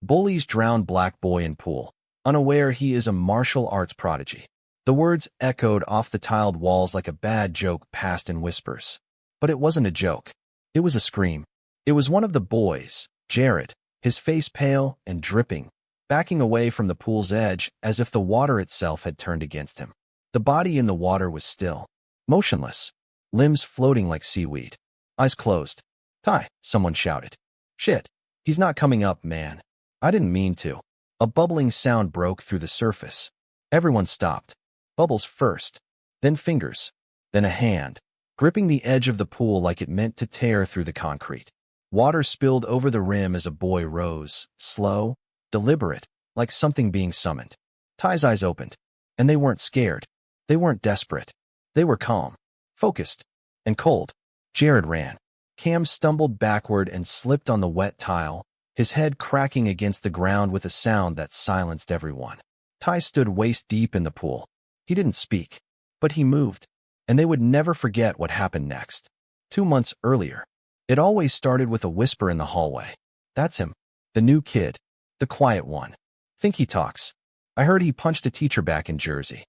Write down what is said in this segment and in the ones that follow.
Bullies drown black boy in pool, unaware he is a martial arts prodigy. The words echoed off the tiled walls like a bad joke passed in whispers. But it wasn't a joke. It was a scream. It was one of the boys, Jared, his face pale and dripping, backing away from the pool's edge as if the water itself had turned against him. The body in the water was still, motionless, limbs floating like seaweed. Eyes closed. "Ty," someone shouted. "Shit, he's not coming up, man. I didn't mean to." A bubbling sound broke through the surface. Everyone stopped. Bubbles first, then fingers, then a hand, gripping the edge of the pool like it meant to tear through the concrete. Water spilled over the rim as a boy rose, slow, deliberate, like something being summoned. Ty's eyes opened, and they weren't scared. They weren't desperate. They were calm, focused, and cold. Jared ran. Cam stumbled backward and slipped on the wet tile, his head cracking against the ground with a sound that silenced everyone. Ty stood waist-deep in the pool. He didn't speak, but he moved, and they would never forget what happened next. 2 months earlier, it always started with a whisper in the hallway. "That's him. The new kid. The quiet one. Think he talks. I heard he punched a teacher back in Jersey."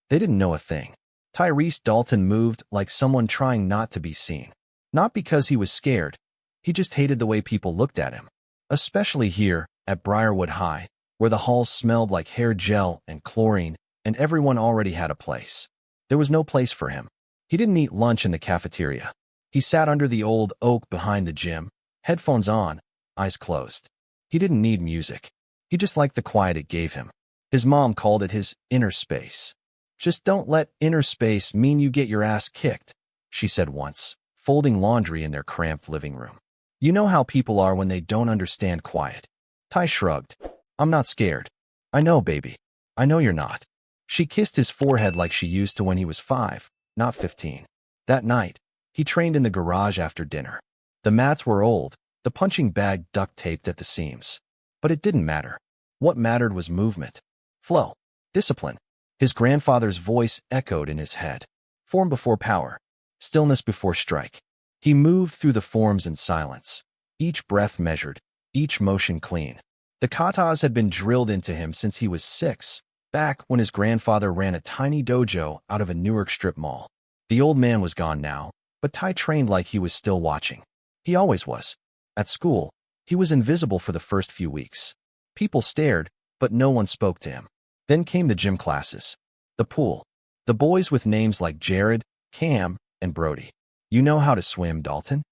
They didn't know a thing. Tyrese Dalton moved like someone trying not to be seen. Not because he was scared. He just hated the way people looked at him. Especially here, at Briarwood High, where the halls smelled like hair gel and chlorine, and everyone already had a place. There was no place for him. He didn't eat lunch in the cafeteria. He sat under the old oak behind the gym, headphones on, eyes closed. He didn't need music. He just liked the quiet it gave him. His mom called it his inner space. "Just don't let inner space mean you get your ass kicked," she said once, folding laundry in their cramped living room. "You know how people are when they don't understand quiet." Ty shrugged. "I'm not scared." "I know, baby. I know you're not." She kissed his forehead like she used to when he was 5, not 15. That night, he trained in the garage after dinner. The mats were old, the punching bag duct-taped at the seams. But it didn't matter. What mattered was movement, flow, discipline. His grandfather's voice echoed in his head. Form before power, stillness before strike. He moved through the forms in silence, each breath measured, each motion clean. The katas had been drilled into him since he was 6, back when his grandfather ran a tiny dojo out of a Newark strip mall. The old man was gone now, but Ty trained like he was still watching. He always was. At school, he was invisible for the first few weeks. People stared, but no one spoke to him. Then came the gym classes, the pool, the boys with names like Jared, Cam, and Brody. "You know how to swim, Dalton?"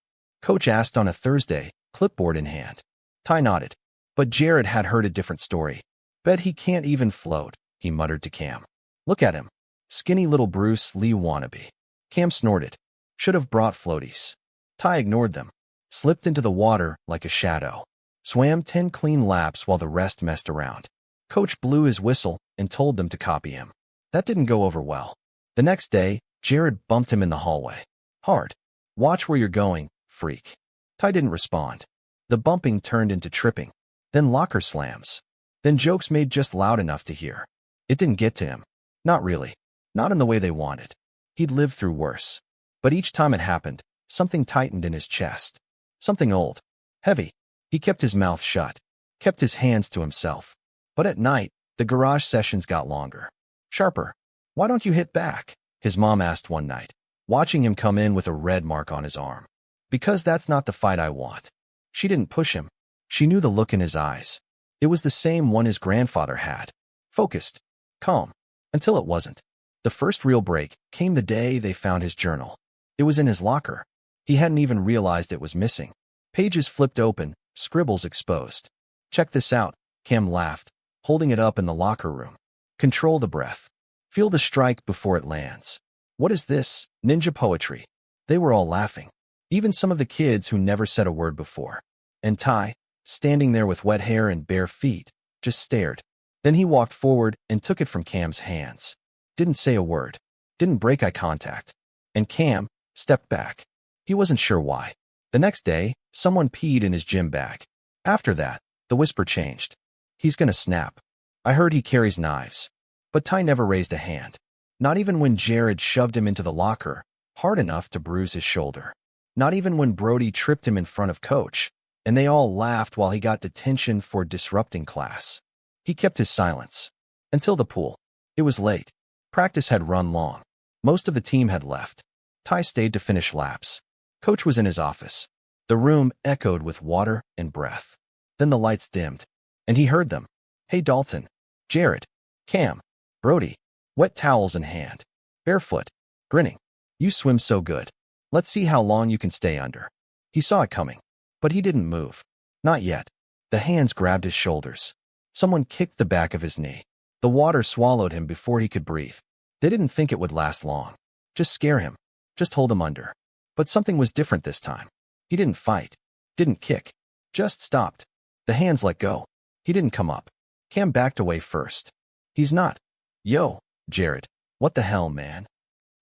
Coach asked on a Thursday, clipboard in hand. Ty nodded, but Jared had heard a different story. "Bet he can't even float," he muttered to Cam. "Look at him. Skinny little Bruce Lee wannabe." Cam snorted. "Should have brought floaties." Ty ignored them, slipped into the water like a shadow, swam 10 clean laps while the rest messed around. Coach blew his whistle and told them to copy him. That didn't go over well. The next day, Jared bumped him in the hallway. Hard. "Watch where you're going, freak." Ty didn't respond. The bumping turned into tripping, then locker slams, then jokes made just loud enough to hear. It didn't get to him. Not really. Not in the way they wanted. He'd lived through worse. But each time it happened, something tightened in his chest. Something old. Heavy. He kept his mouth shut. Kept his hands to himself. But at night, the garage sessions got longer. Sharper. "Why don't you hit back?" his mom asked one night, watching him come in with a red mark on his arm. "Because that's not the fight I want." She didn't push him. She knew the look in his eyes. It was the same one his grandfather had. Focused. Calm. Until it wasn't. The first real break came the day they found his journal. It was in his locker. He hadn't even realized it was missing. Pages flipped open, scribbles exposed. "Check this out," Cam laughed, holding it up in the locker room. "Control the breath. Feel the strike before it lands." "What is this? Ninja poetry?" They were all laughing. Even some of the kids who never said a word before. And Ty, standing there with wet hair and bare feet, just stared. Then he walked forward and took it from Cam's hands. Didn't say a word. Didn't break eye contact. And Cam stepped back. He wasn't sure why. The next day, someone peed in his gym bag. After that, the whisper changed. "He's gonna snap. I heard he carries knives." But Ty never raised a hand. Not even when Jared shoved him into the locker, hard enough to bruise his shoulder. Not even when Brody tripped him in front of Coach. and they all laughed while he got detention for disrupting class. He kept his silence. Until the pool. It was late. Practice had run long. Most of the team had left. Ty stayed to finish laps. Coach was in his office. The room echoed with water and breath. Then the lights dimmed, and he heard them. Hey Dalton, Jared, Cam, Brody, wet towels in hand, barefoot, grinning. You swim so good. Let's see how long you can stay under. He saw it coming, but he didn't move. Not yet. The hands grabbed his shoulders. Someone kicked the back of his knee. The water swallowed him before he could breathe. They didn't think it would last long. Just scare him. Just hold him under. But something was different this time. He didn't fight. Didn't kick. Just stopped. The hands let go. He didn't come up. Cam backed away first. He's not. Yo, Jared. What the hell, man?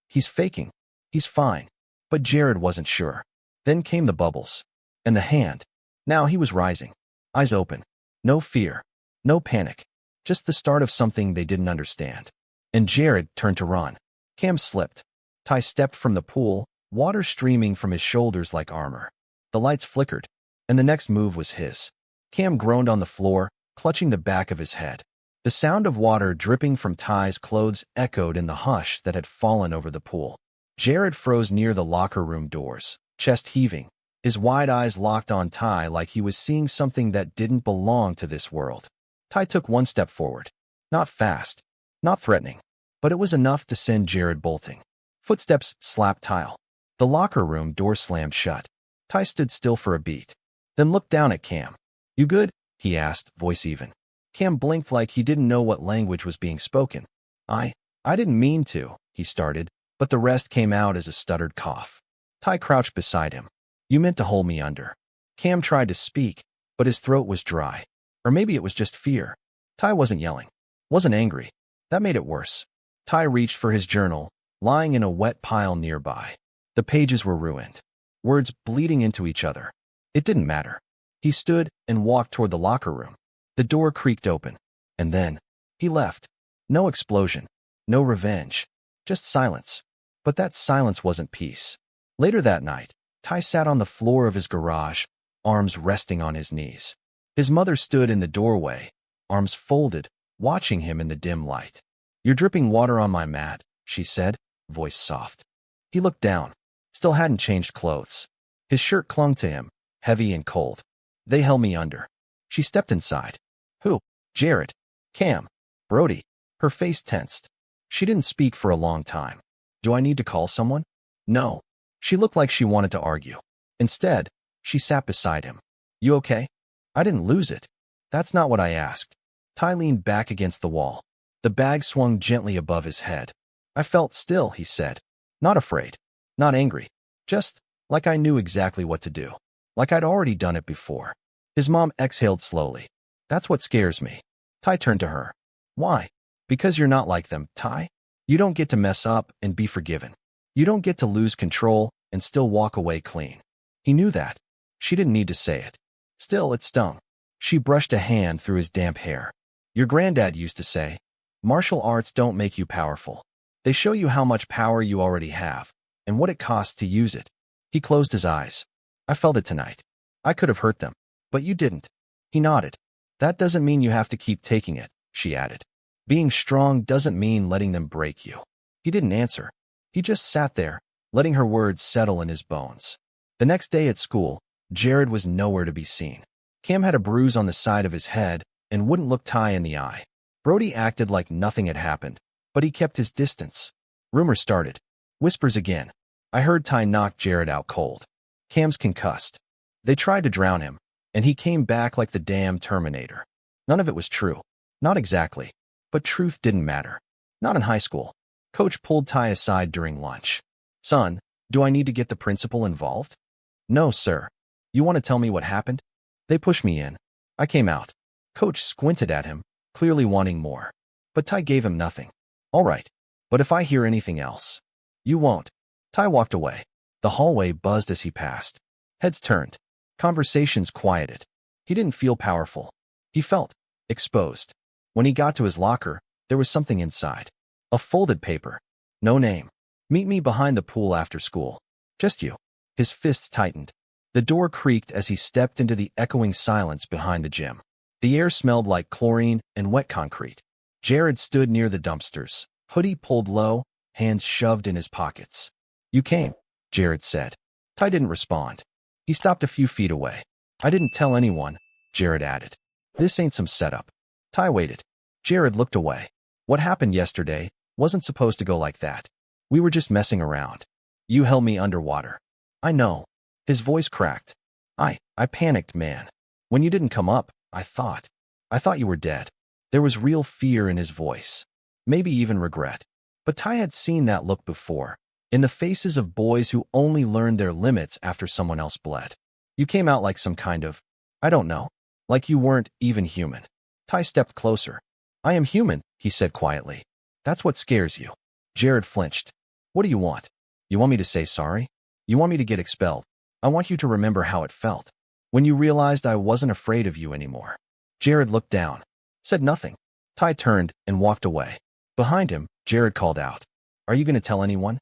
He's faking. He's fine. But Jared wasn't sure. Then came the bubbles. And the hand. Now he was rising. Eyes open. No fear. No panic. Just the start of something they didn't understand. And Jared turned to run. Cam slipped. Ty stepped from the pool, water streaming from his shoulders like armor. The lights flickered, and the next move was his. Cam groaned on the floor, clutching the back of his head. The sound of water dripping from Ty's clothes echoed in the hush that had fallen over the pool. Jared froze near the locker room doors, chest heaving, his wide eyes locked on Ty like he was seeing something that didn't belong to this world. Ty took one step forward. Not fast, not threatening, but it was enough to send Jared bolting. Footsteps slapped tile. The locker room door slammed shut. Ty stood still for a beat, then looked down at Cam. You good? He asked, voice even. Cam blinked like he didn't know what language was being spoken. I didn't mean to, he started, but the rest came out as a stuttered cough. Ty crouched beside him. You meant to hold me under. Cam tried to speak, but his throat was dry. Or maybe it was just fear. Ty wasn't yelling. Wasn't angry. That made it worse. Ty reached for his journal, lying in a wet pile nearby. The pages were ruined. Words bleeding into each other. It didn't matter. He stood and walked toward the locker room. The door creaked open. And then, he left. No explosion. No revenge. Just silence. But that silence wasn't peace. Later that night, Ty sat on the floor of his garage, arms resting on his knees. His mother stood in the doorway, arms folded, watching him in the dim light. You're dripping water on my mat, she said, voice soft. He looked down. Still hadn't changed clothes. His shirt clung to him, heavy and cold. They held me under. She stepped inside. Who? Jared. Cam. Brody. Her face tensed. She didn't speak for a long time. Do I need to call someone? No. She looked like she wanted to argue. Instead, she sat beside him. You okay? I didn't lose it. That's not what I asked. Ty leaned back against the wall. The bag swung gently above his head. I felt still, he said. Not afraid. Not angry. Just like I knew exactly what to do. Like I'd already done it before. His mom exhaled slowly. That's what scares me. Ty turned to her. Why? Because you're not like them, Ty. You don't get to mess up and be forgiven. You don't get to lose control and still walk away clean. He knew that. She didn't need to say it. Still, it stung. She brushed a hand through his damp hair. Your granddad used to say, martial arts don't make you powerful. They show you how much power you already have and what it costs to use it. He closed his eyes. I felt it tonight. I could have hurt them, but you didn't. He nodded. That doesn't mean you have to keep taking it, she added. Being strong doesn't mean letting them break you. He didn't answer. He just sat there, letting her words settle in his bones. The next day at school, Jared was nowhere to be seen. Cam had a bruise on the side of his head and wouldn't look Ty in the eye. Brody acted like nothing had happened, but he kept his distance. Rumors started. Whispers again. I heard Ty knock Jared out cold. Cam's concussed. They tried to drown him, and he came back like the damn Terminator. None of it was true. Not exactly. But truth didn't matter. Not in high school. Coach pulled Ty aside during lunch. Son, do I need to get the principal involved? No, sir. You want to tell me what happened? They pushed me in. I came out. Coach squinted at him, clearly wanting more. But Ty gave him nothing. All right. But if I hear anything else. You won't. Ty walked away. The hallway buzzed as he passed. Heads turned. Conversations quieted. He didn't feel powerful. He felt exposed. When he got to his locker, there was something inside. A folded paper. No name. Meet me behind the pool after school. Just you. His fists tightened. The door creaked as he stepped into the echoing silence behind the gym. The air smelled like chlorine and wet concrete. Jared stood near the dumpsters, hoodie pulled low, hands shoved in his pockets. "You came," Jared said. Ty didn't respond. He stopped a few feet away. "I didn't tell anyone," Jared added. "This ain't some setup." Ty waited. Jared looked away. "What happened yesterday wasn't supposed to go like that. We were just messing around. You held me underwater." "I know." His voice cracked. I panicked, man. When you didn't come up, I thought you were dead." There was real fear in his voice. Maybe even regret. But Ty had seen that look before, in the faces of boys who only learned their limits after someone else bled. "You came out like some kind of, I don't know, like you weren't even human." Ty stepped closer. "I am human," he said quietly. "That's what scares you." Jared flinched. "What do you want? You want me to say sorry? You want me to get expelled? I want you to remember how it felt when you realized I wasn't afraid of you anymore." Jared looked down, said nothing. Ty turned and walked away. Behind him, Jared called out, "Are you going to tell anyone?"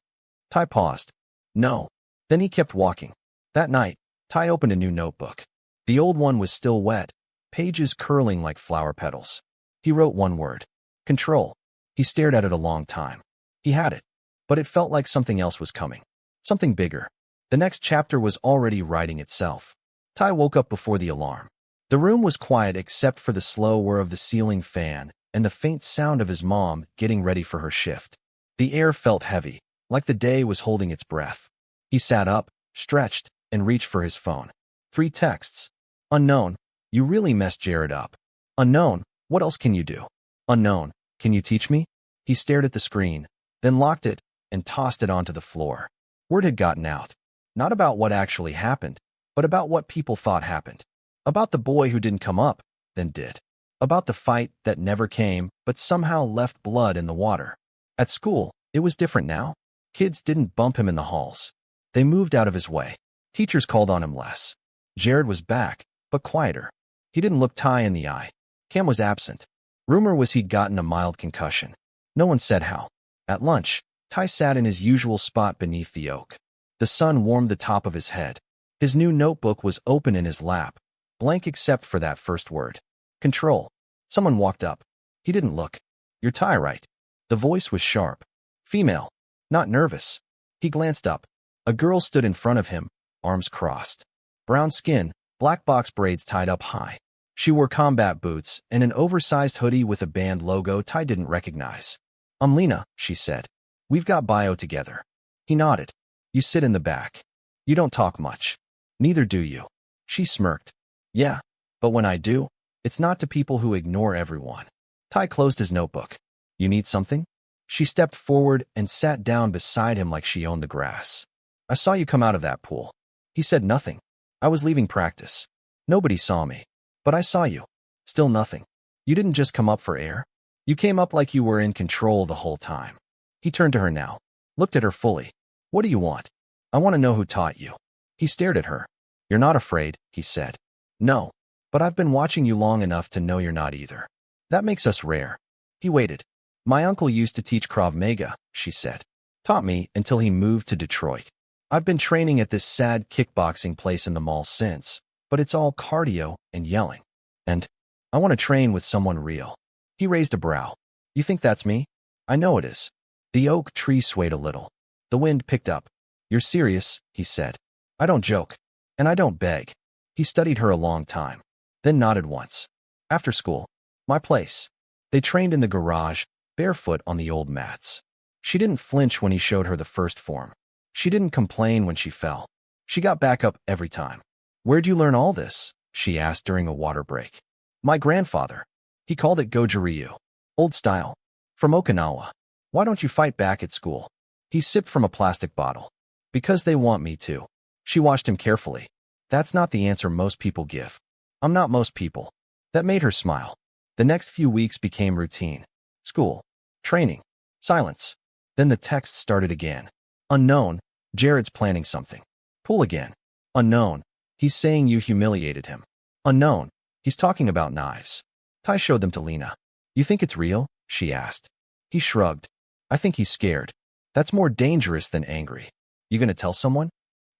Ty paused. "No." Then he kept walking. That night, Ty opened a new notebook. The old one was still wet, pages curling like flower petals. He wrote one word: control. He stared at it a long time. He had it, but it felt like something else was coming. Something bigger. The next chapter was already writing itself. Ty woke up before the alarm. The room was quiet except for the slow whir of the ceiling fan and the faint sound of his mom getting ready for her shift. The air felt heavy, like the day was holding its breath. He sat up, stretched, and reached for his phone. 3 texts. Unknown, you really messed Jared up. Unknown, what else can you do? Unknown, can you teach me? He stared at the screen, then locked it and tossed it onto the floor. Word had gotten out. Not about what actually happened, but about what people thought happened. About the boy who didn't come up, then did. About the fight that never came, but somehow left blood in the water. At school, it was different now. Kids didn't bump him in the halls. They moved out of his way. Teachers called on him less. Jared was back, but quieter. He didn't look Ty in the eye. Cam was absent. Rumor was he'd gotten a mild concussion. No one said how. At lunch, Ty sat in his usual spot beneath the oak. The sun warmed the top of his head. His new notebook was open in his lap, blank except for that first word. Control. Someone walked up. He didn't look. "You're Ty, right?" The voice was sharp. Female. Not nervous. He glanced up. A girl stood in front of him, arms crossed. Brown skin, black box braids tied up high. She wore combat boots and an oversized hoodie with a band logo Ty didn't recognize. "I'm Lena," she said. "We've got bio together." He nodded. "You sit in the back. You don't talk much." "Neither do you." She smirked. "Yeah, but when I do, it's not to people who ignore everyone." Ty closed his notebook. "You need something?" She stepped forward and sat down beside him like she owned the grass. "I saw you come out of that pool." He said nothing. "I was leaving practice. Nobody saw me. But I saw you." Still nothing. "You didn't just come up for air. You came up like you were in control the whole time." He turned to her now, looked at her fully. "What do you want?" "I want to know who taught you." He stared at her. "You're not afraid," he said. "No, but I've been watching you long enough to know you're not either. That makes us rare." He waited. "My uncle used to teach Krav Maga," she said. "Taught me until he moved to Detroit. I've been training at this sad kickboxing place in the mall since, but it's all cardio and yelling. And I want to train with someone real." He raised a brow. "You think that's me?" "I know it is." The oak tree swayed a little. The wind picked up. "You're serious," he said. "I don't joke. And I don't beg." He studied her a long time, then nodded once. "After school. My place." They trained in the garage, barefoot on the old mats. She didn't flinch when he showed her the first form. She didn't complain when she fell. She got back up every time. "Where'd you learn all this?" she asked during a water break. "My grandfather. He called it Goju-ryu. Old style. From Okinawa." "Why don't you fight back at school?" He sipped from a plastic bottle. "Because they want me to." She watched him carefully. "That's not the answer most people give." "I'm not most people." That made her smile. The next few weeks became routine. School. Training. Silence. Then the text started again. Unknown. Jared's planning something. Pool again. Unknown. He's saying you humiliated him. Unknown. He's talking about knives. Ty showed them to Lena. "You think it's real?" she asked. He shrugged. "I think he's scared. That's more dangerous than angry." "You gonna tell someone?"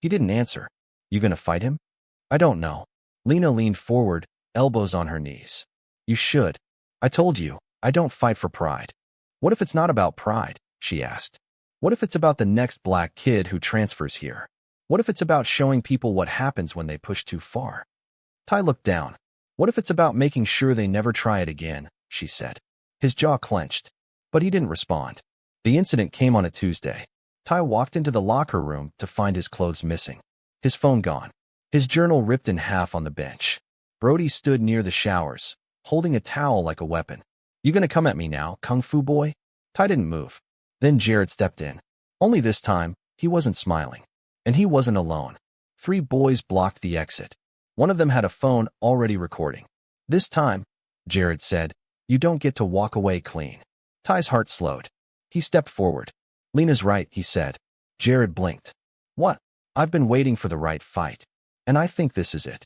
He didn't answer. "You gonna fight him?" I don't know. Lena leaned forward, elbows on her knees. You should. I told you, I don't fight for pride. What if it's not about pride? She asked. What if it's about the next black kid who transfers here? What if it's about showing people what happens when they push too far? Ty looked down. What if it's about making sure they never try it again? She said. His jaw clenched, but he didn't respond. The incident came on a Tuesday. Ty walked into the locker room to find his clothes missing. His phone gone. His journal ripped in half on the bench. Brody stood near the showers, holding a towel like a weapon. You gonna come at me now, Kung Fu boy? Ty didn't move. Then Jared stepped in. Only this time, he wasn't smiling. And he wasn't alone. 3 boys blocked the exit. One of them had a phone already recording. This time, Jared said, you don't get to walk away clean. Ty's heart slowed. He stepped forward. Lena's right, he said. Jared blinked. What? I've been waiting for the right fight. And I think this is it.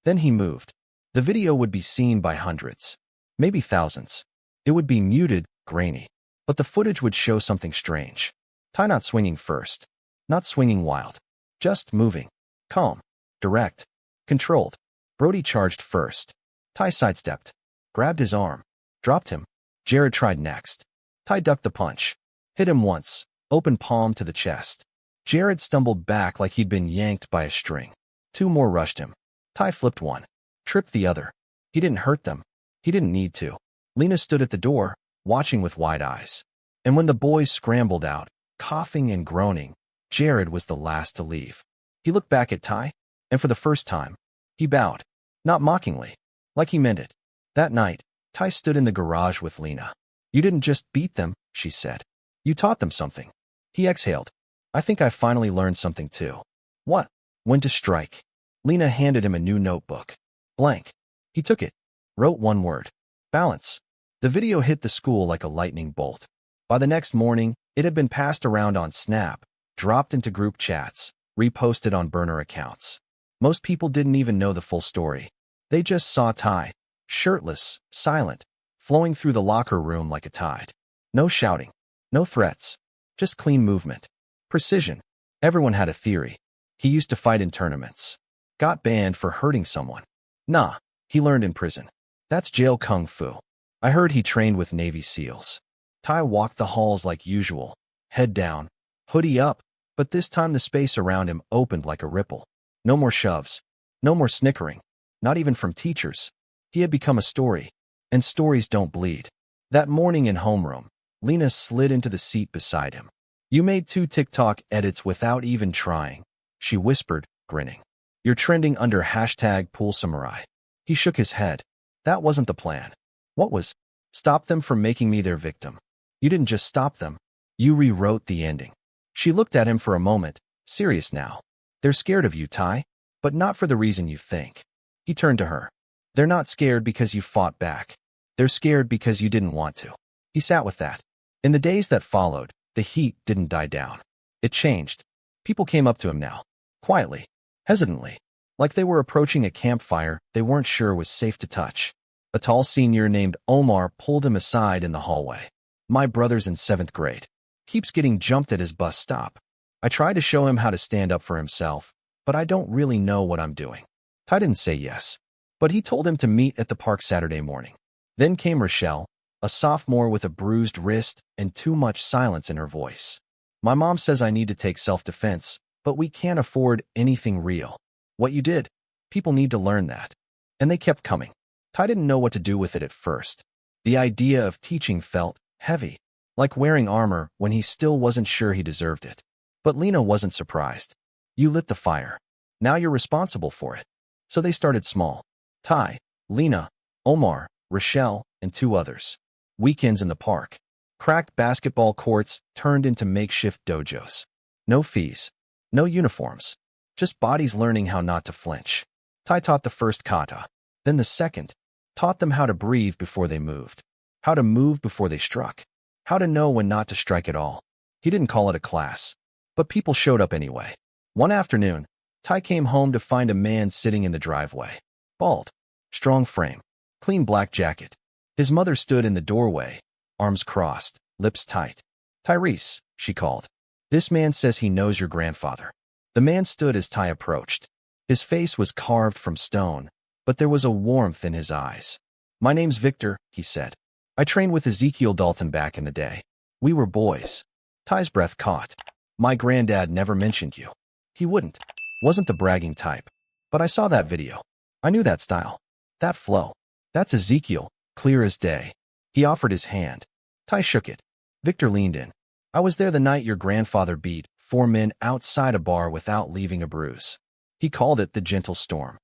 Then he moved. The video would be seen by hundreds. Maybe thousands. It would be muted, grainy. But the footage would show something strange. Ty not swinging first. Not swinging wild. Just moving. Calm. Direct. Controlled. Brody charged first. Ty sidestepped. Grabbed his arm. Dropped him. Jared tried next. Ty ducked the punch. Hit him once. Open palm to the chest. Jared stumbled back like he'd been yanked by a string. 2 more rushed him. Ty flipped one. Tripped the other. He didn't hurt them. He didn't need to. Lena stood at the door, watching with wide eyes. And when the boys scrambled out, coughing and groaning, Jared was the last to leave. He looked back at Ty, and for the first time, he bowed. Not mockingly. Like he meant it. That night, Ty stood in the garage with Lena. You didn't just beat them, she said. You taught them something. He exhaled. I think I finally learned something too. What? When to strike. Lena handed him a new notebook. Blank. He took it. Wrote one word. Balance. The video hit the school like a lightning bolt. By the next morning, it had been passed around on Snap, dropped into group chats, reposted on burner accounts. Most people didn't even know the full story. They just saw Ty, shirtless, silent, flowing through the locker room like a tide. No shouting. No threats. Just clean movement. Precision. Everyone had a theory. He used to fight in tournaments. Got banned for hurting someone. Nah, he learned in prison. That's jail kung fu. I heard he trained with Navy SEALs. Ty walked the halls like usual, head down, hoodie up, but this time the space around him opened like a ripple. No more shoves. No more snickering. Not even from teachers. He had become a story, and stories don't bleed. That morning in homeroom, Lena slid into the seat beside him. You made 2 TikTok edits without even trying, she whispered, grinning. You're trending under #PoolSamurai. He shook his head. That wasn't the plan. What was? Stop them from making me their victim. You didn't just stop them. You rewrote the ending. She looked at him for a moment, serious now. They're scared of you, Ty, but not for the reason you think. He turned to her. They're not scared because you fought back. They're scared because you didn't want to. He sat with that. In the days that followed, the heat didn't die down. It changed. People came up to him now. Quietly. Hesitantly. Like they were approaching a campfire they weren't sure was safe to touch. A tall senior named Omar pulled him aside in the hallway. My brother's in 7th grade. Keeps getting jumped at his bus stop. I try to show him how to stand up for himself, but I don't really know what I'm doing. Ty didn't say yes, but he told him to meet at the park Saturday morning. Then came Rochelle, a sophomore with a bruised wrist and too much silence in her voice. My mom says I need to take self-defense, but we can't afford anything real. What you did, people need to learn that. And they kept coming. Ty didn't know what to do with it at first. The idea of teaching felt heavy, like wearing armor when he still wasn't sure he deserved it. But Lena wasn't surprised. You lit the fire. Now you're responsible for it. So they started small. Ty, Lena, Omar, Rochelle, and 2 others. Weekends in the park. Cracked basketball courts turned into makeshift dojos. No fees. No uniforms. Just bodies learning how not to flinch. Ty taught the first kata. Then the second. Taught them how to breathe before they moved. How to move before they struck. How to know when not to strike at all. He didn't call it a class. But people showed up anyway. One afternoon, Ty came home to find a man sitting in the driveway. Bald. Strong frame. Clean black jacket. His mother stood in the doorway, arms crossed, lips tight. Tyrese, she called. This man says he knows your grandfather. The man stood as Ty approached. His face was carved from stone, but there was a warmth in his eyes. "My name's Victor," he said. "I trained with Ezekiel Dalton back in the day. We were boys." Ty's breath caught. "My granddad never mentioned you." He wouldn't. Wasn't the bragging type. But I saw that video. I knew that style. That flow. "That's Ezekiel, clear as day." He offered his hand. Ty shook it. Victor leaned in. "I was there the night your grandfather beat 4 men outside a bar without leaving a bruise. He called it the gentle storm.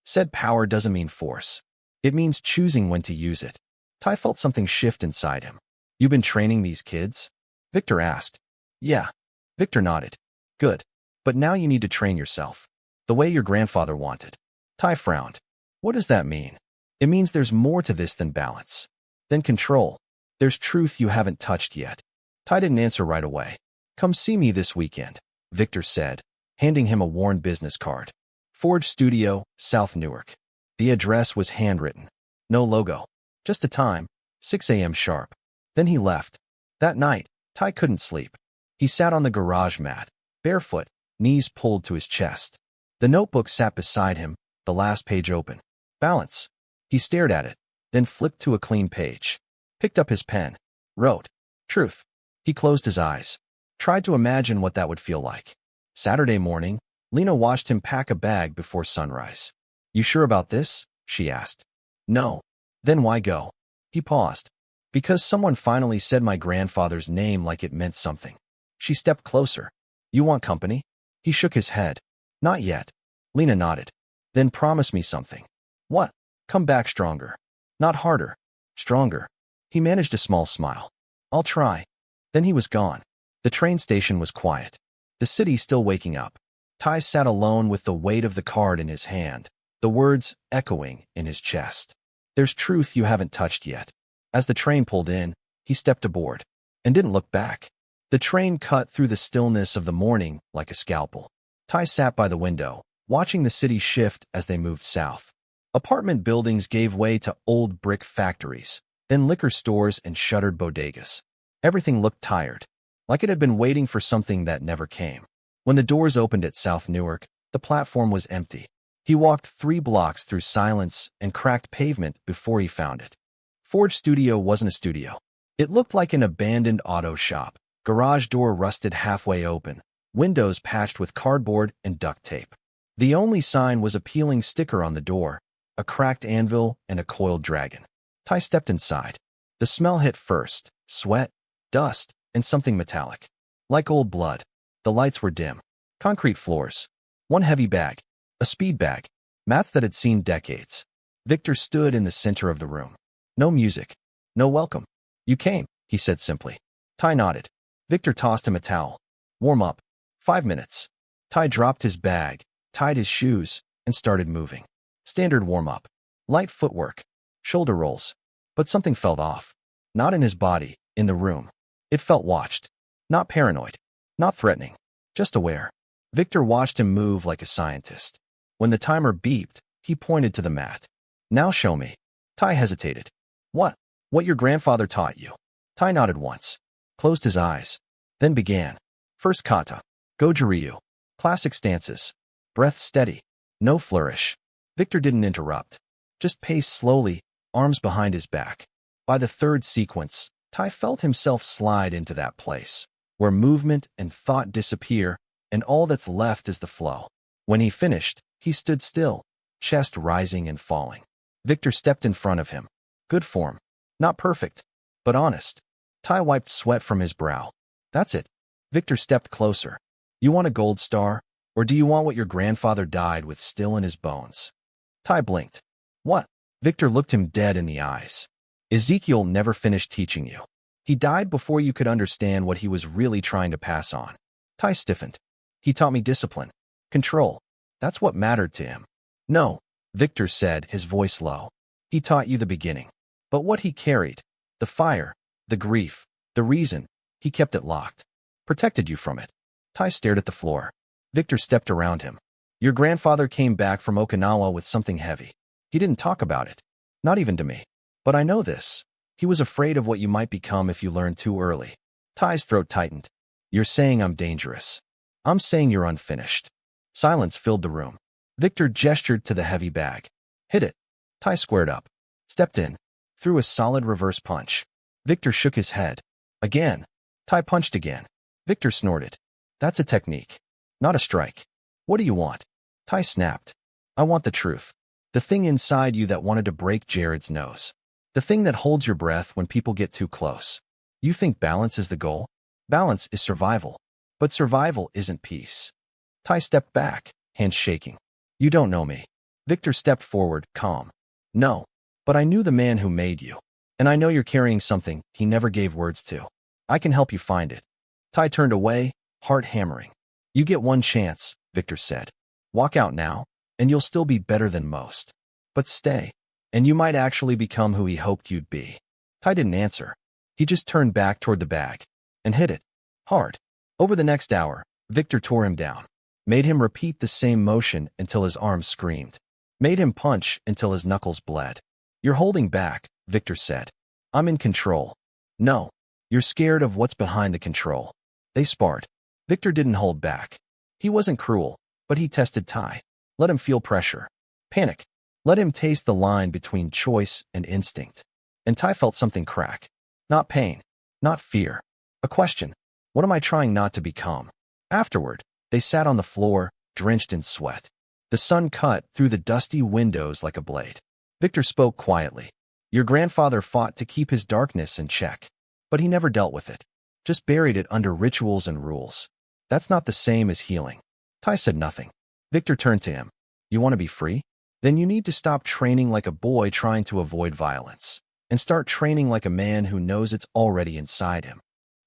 Said power doesn't mean force. It means choosing when to use it." Ty felt something shift inside him. "You've been training these kids?" Victor asked. "Yeah." Victor nodded. "Good. But now you need to train yourself. The way your grandfather wanted." Ty frowned. "What does that mean?" "It means there's more to this than balance. Than control. There's truth you haven't touched yet." Ty didn't answer right away. "Come see me this weekend," Victor said, handing him a worn business card. "Forge Studio, South Newark." The address was handwritten. No logo. Just a time, 6 a.m. sharp. Then he left. That night, Ty couldn't sleep. He sat on the garage mat, barefoot, knees pulled to his chest. The notebook sat beside him, the last page open. Balance. He stared at it, then flipped to a clean page. Picked up his pen. Wrote. Truth. He closed his eyes. Tried to imagine what that would feel like. Saturday morning, Lena watched him pack a bag before sunrise. "You sure about this?" she asked. "No." "Then why go?" He paused. "Because someone finally said my grandfather's name like it meant something." She stepped closer. "You want company?" He shook his head. "Not yet." Lena nodded. "Then promise me something." "What?" "Come back stronger." "Not harder. Stronger." He managed a small smile. "I'll try." Then he was gone. The train station was quiet. The city still waking up. Ty sat alone with the weight of the card in his hand, the words echoing in his chest. "There's truth you haven't touched yet." As the train pulled in, he stepped aboard and didn't look back. The train cut through the stillness of the morning like a scalpel. Ty sat by the window, watching the city shift as they moved south. Apartment buildings gave way to old brick factories, then liquor stores and shuttered bodegas. Everything looked tired, like it had been waiting for something that never came. When the doors opened at South Newark, the platform was empty. He walked 3 blocks through silence and cracked pavement before he found it. Forge Studio wasn't a studio. It looked like an abandoned auto shop. Garage door rusted halfway open, windows patched with cardboard and duct tape. The only sign was a peeling sticker on the door, a cracked anvil and a coiled dragon. Ty stepped inside. The smell hit first, sweat, dust, and something metallic. Like old blood. The lights were dim. Concrete floors. One heavy bag. A speed bag. Mats that had seen decades. Victor stood in the center of the room. No music. No welcome. "You came," he said simply. Ty nodded. Victor tossed him a towel. "Warm up. 5 minutes." Ty dropped his bag, tied his shoes, and started moving. Standard warm-up. Light footwork. Shoulder rolls. But something felt off. Not in his body, in the room. It felt watched. Not paranoid. Not threatening. Just aware. Victor watched him move like a scientist. When the timer beeped, he pointed to the mat. "Now show me." Ty hesitated. "What?" "What your grandfather taught you." Ty nodded once. Closed his eyes. Then began. First kata. Goju-ryu. Classic stances. Breath steady. No flourish. Victor didn't interrupt. Just paced slowly, arms behind his back. By the 3rd sequence, Ty felt himself slide into that place, where movement and thought disappear, and all that's left is the flow. When he finished, he stood still, chest rising and falling. Victor stepped in front of him. Good form. Not perfect, but honest. Ty wiped sweat from his brow. "That's it." Victor stepped closer. "You want a gold star, or do you want what your grandfather died with still in his bones?" Ty blinked. "What?" Victor looked him dead in the eyes. "Ezekiel never finished teaching you. He died before you could understand what he was really trying to pass on." Ty stiffened. "He taught me discipline. Control. That's what mattered to him." "No," Victor said, his voice low. "He taught you the beginning. But what he carried, the fire, the grief, the reason, he kept it locked. Protected you from it." Ty stared at the floor. Victor stepped around him. "Your grandfather came back from Okinawa with something heavy. He didn't talk about it. Not even to me. But I know this. He was afraid of what you might become if you learned too early." Ty's throat tightened. "You're saying I'm dangerous." "I'm saying you're unfinished." Silence filled the room. Victor gestured to the heavy bag. Hit it. Tai squared up, stepped in, threw a solid reverse punch. Victor shook his head. Again. Tai punched again. Victor snorted. That's a technique, not a strike. What do you want? Tai snapped. I want the truth. The thing inside you that wanted to break Jared's nose. The thing that holds your breath when people get too close. You think balance is the goal? Balance is survival. But survival isn't peace. Tai stepped back, hands shaking. You don't know me. Victor stepped forward, calm. No. But I knew the man who made you. And I know you're carrying something he never gave words to. I can help you find it. Tai turned away, heart hammering. You get one chance, Victor said. Walk out now, and you'll still be better than most. But stay, and you might actually become who he hoped you'd be. Tai didn't answer. He just turned back toward the bag and hit it. Hard. Over the next hour, Victor tore him down. Made him repeat the same motion until his arms screamed. Made him punch until his knuckles bled. You're holding back, Victor said. I'm in control. No. You're scared of what's behind the control. They sparred. Victor didn't hold back. He wasn't cruel, but he tested Tai. Let him feel pressure. Panic. Let him taste the line between choice and instinct. And Tai felt something crack. Not pain. Not fear. A question. What am I trying not to become? Afterward, they sat on the floor, drenched in sweat. The sun cut through the dusty windows like a blade. Victor spoke quietly. Your grandfather fought to keep his darkness in check. But he never dealt with it. Just buried it under rituals and rules. That's not the same as healing. Tai said nothing. Victor turned to him. You want to be free? Then you need to stop training like a boy trying to avoid violence, and start training like a man who knows it's already inside him.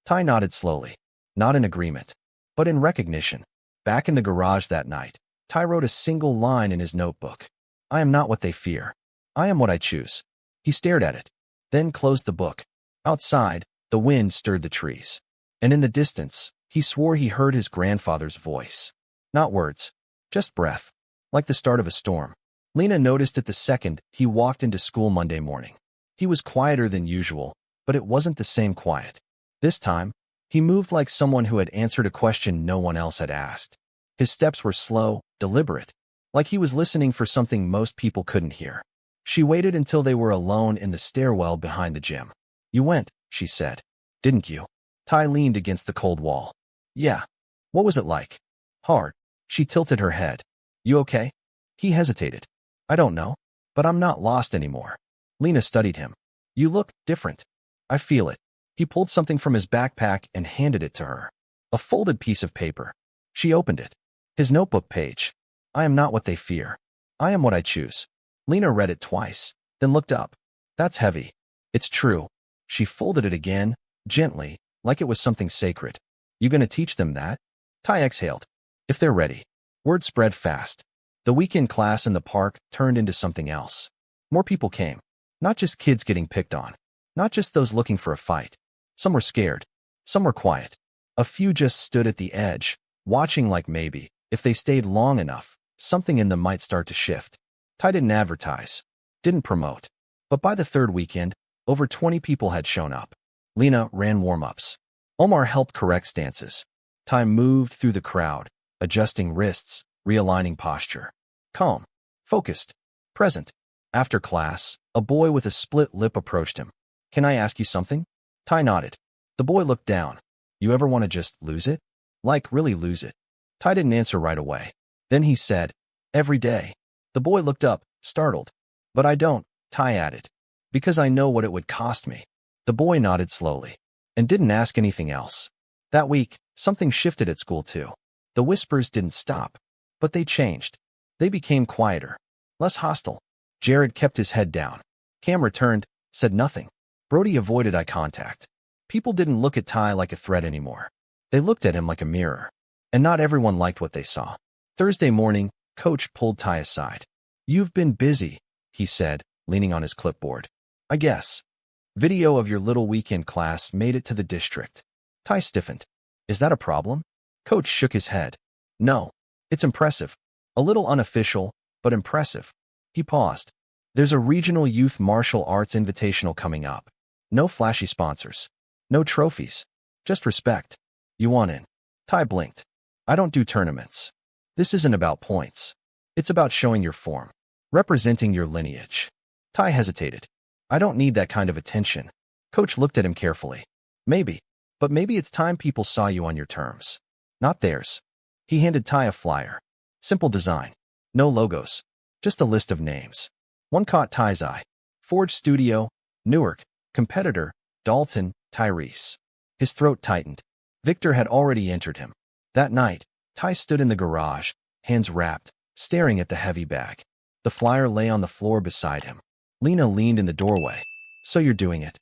Tai nodded slowly, not in agreement, but in recognition. Back in the garage that night, Tai wrote a single line in his notebook. I am not what they fear. I am what I choose. He stared at it, then closed the book. Outside, the wind stirred the trees. And in the distance, he swore he heard his grandfather's voice. Not words, just breath, like the start of a storm. Lena noticed it the second he walked into school Monday morning. He was quieter than usual, but it wasn't the same quiet. This time, he moved like someone who had answered a question no one else had asked. His steps were slow, deliberate, like he was listening for something most people couldn't hear. She waited until they were alone in the stairwell behind the gym. You went, she said. Didn't you? Tai leaned against the cold wall. Yeah. What was it like? Hard. She tilted her head. You okay? He hesitated. I don't know, but I'm not lost anymore. Lena studied him. You look different. I feel it. He pulled something from his backpack and handed it to her. A folded piece of paper. She opened it. His notebook page. I am not what they fear. I am what I choose. Lena read it twice, then looked up. That's heavy. It's true. She folded it again, gently, like it was something sacred. You gonna teach them that? Tai exhaled. If they're ready. Word spread fast. The weekend class in the park turned into something else. More people came. Not just kids getting picked on. Not just those looking for a fight. Some were scared. Some were quiet. A few just stood at the edge, watching like maybe, if they stayed long enough, something in them might start to shift. Tai didn't advertise. Didn't promote. But by the third weekend, over 20 people had shown up. Lena ran warm-ups. Omar helped correct stances. Tai moved through the crowd, adjusting wrists, realigning posture. Calm. Focused. Present. After class, a boy with a split lip approached him. Can I ask you something? Tai nodded. The boy looked down. You ever want to just lose it? Like really lose it? Tai didn't answer right away. Then he said, every day. The boy looked up, startled. But I don't, Tai added. Because I know what it would cost me. The boy nodded slowly, and didn't ask anything else. That week, something shifted at school too. The whispers didn't stop, but they changed. They became quieter, less hostile. Jared kept his head down. Cam returned, said nothing. Brody avoided eye contact. People didn't look at Tai like a threat anymore. They looked at him like a mirror. And not everyone liked what they saw. Thursday morning, Coach pulled Tai aside. You've been busy, he said, leaning on his clipboard. I guess. Video of your little weekend class made it to the district. Tai stiffened. Is that a problem? Coach shook his head. No. It's impressive. A little unofficial, but impressive. He paused. There's a regional youth martial arts invitational coming up. No flashy sponsors. No trophies. Just respect. You want in? Tai blinked. I don't do tournaments. This isn't about points. It's about showing your form, representing your lineage. Ty hesitated. I don't need that kind of attention. Coach looked at him carefully. Maybe, but maybe it's time people saw you on your terms, not theirs. He handed Ty a flyer. Simple design. No logos. Just a list of names. One caught Ty's eye. Forge Studio, Newark, competitor, Dalton, Tyrese. His throat tightened. Victor had already entered him. That night, Ty stood in the garage, hands wrapped, staring at the heavy bag. The flyer lay on the floor beside him. Lena leaned in the doorway. So you're doing it?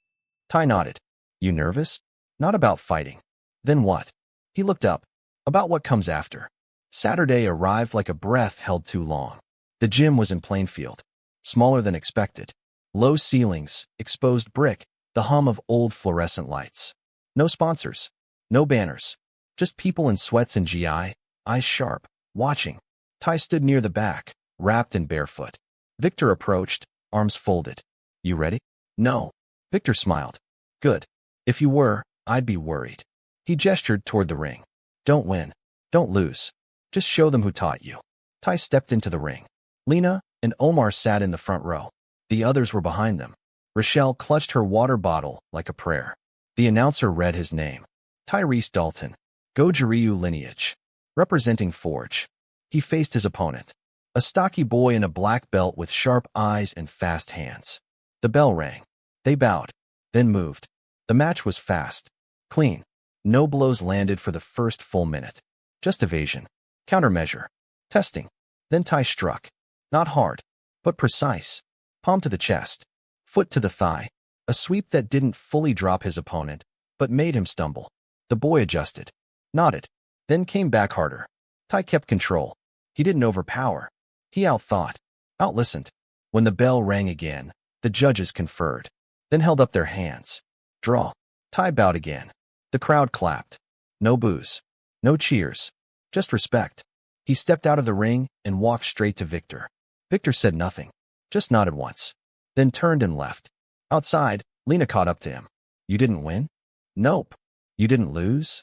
Ty nodded. You nervous? Not about fighting. Then what? He looked up. About what comes after. Saturday arrived like a breath held too long. The gym was in Plainfield. Smaller than expected. Low ceilings, exposed brick, the hum of old fluorescent lights. No sponsors. No banners. Just people in sweats and GI, eyes sharp, watching. Ty stood near the back, wrapped and barefoot. Victor approached, arms folded. You ready? No. Victor smiled. Good. If you were, I'd be worried. He gestured toward the ring. Don't win. Don't lose. Just show them who taught you. Ty stepped into the ring. Lena and Omar sat in the front row. The others were behind them. Rochelle clutched her water bottle like a prayer. The announcer read his name. Tyrese Dalton. Goju-Ryu lineage. Representing Forge. He faced his opponent. A stocky boy in a black belt with sharp eyes and fast hands. The bell rang. They bowed, then moved. The match was fast. Clean. No blows landed for the first full minute. Just evasion. Countermeasure. Testing. Then Ty struck. Not hard, but precise. Palm to the chest. Foot to the thigh. A sweep that didn't fully drop his opponent, but made him stumble. The boy adjusted. Nodded. Then came back harder. Ty kept control. He didn't overpower. He outthought. Outlistened. When the bell rang again, the judges conferred. Then held up their hands. Draw. Ty bowed again. The crowd clapped. No boos. No cheers. Just respect. He stepped out of the ring and walked straight to Victor. Victor said nothing. Just nodded once. Then turned and left. Outside, Lena caught up to him. You didn't win? Nope. You didn't lose?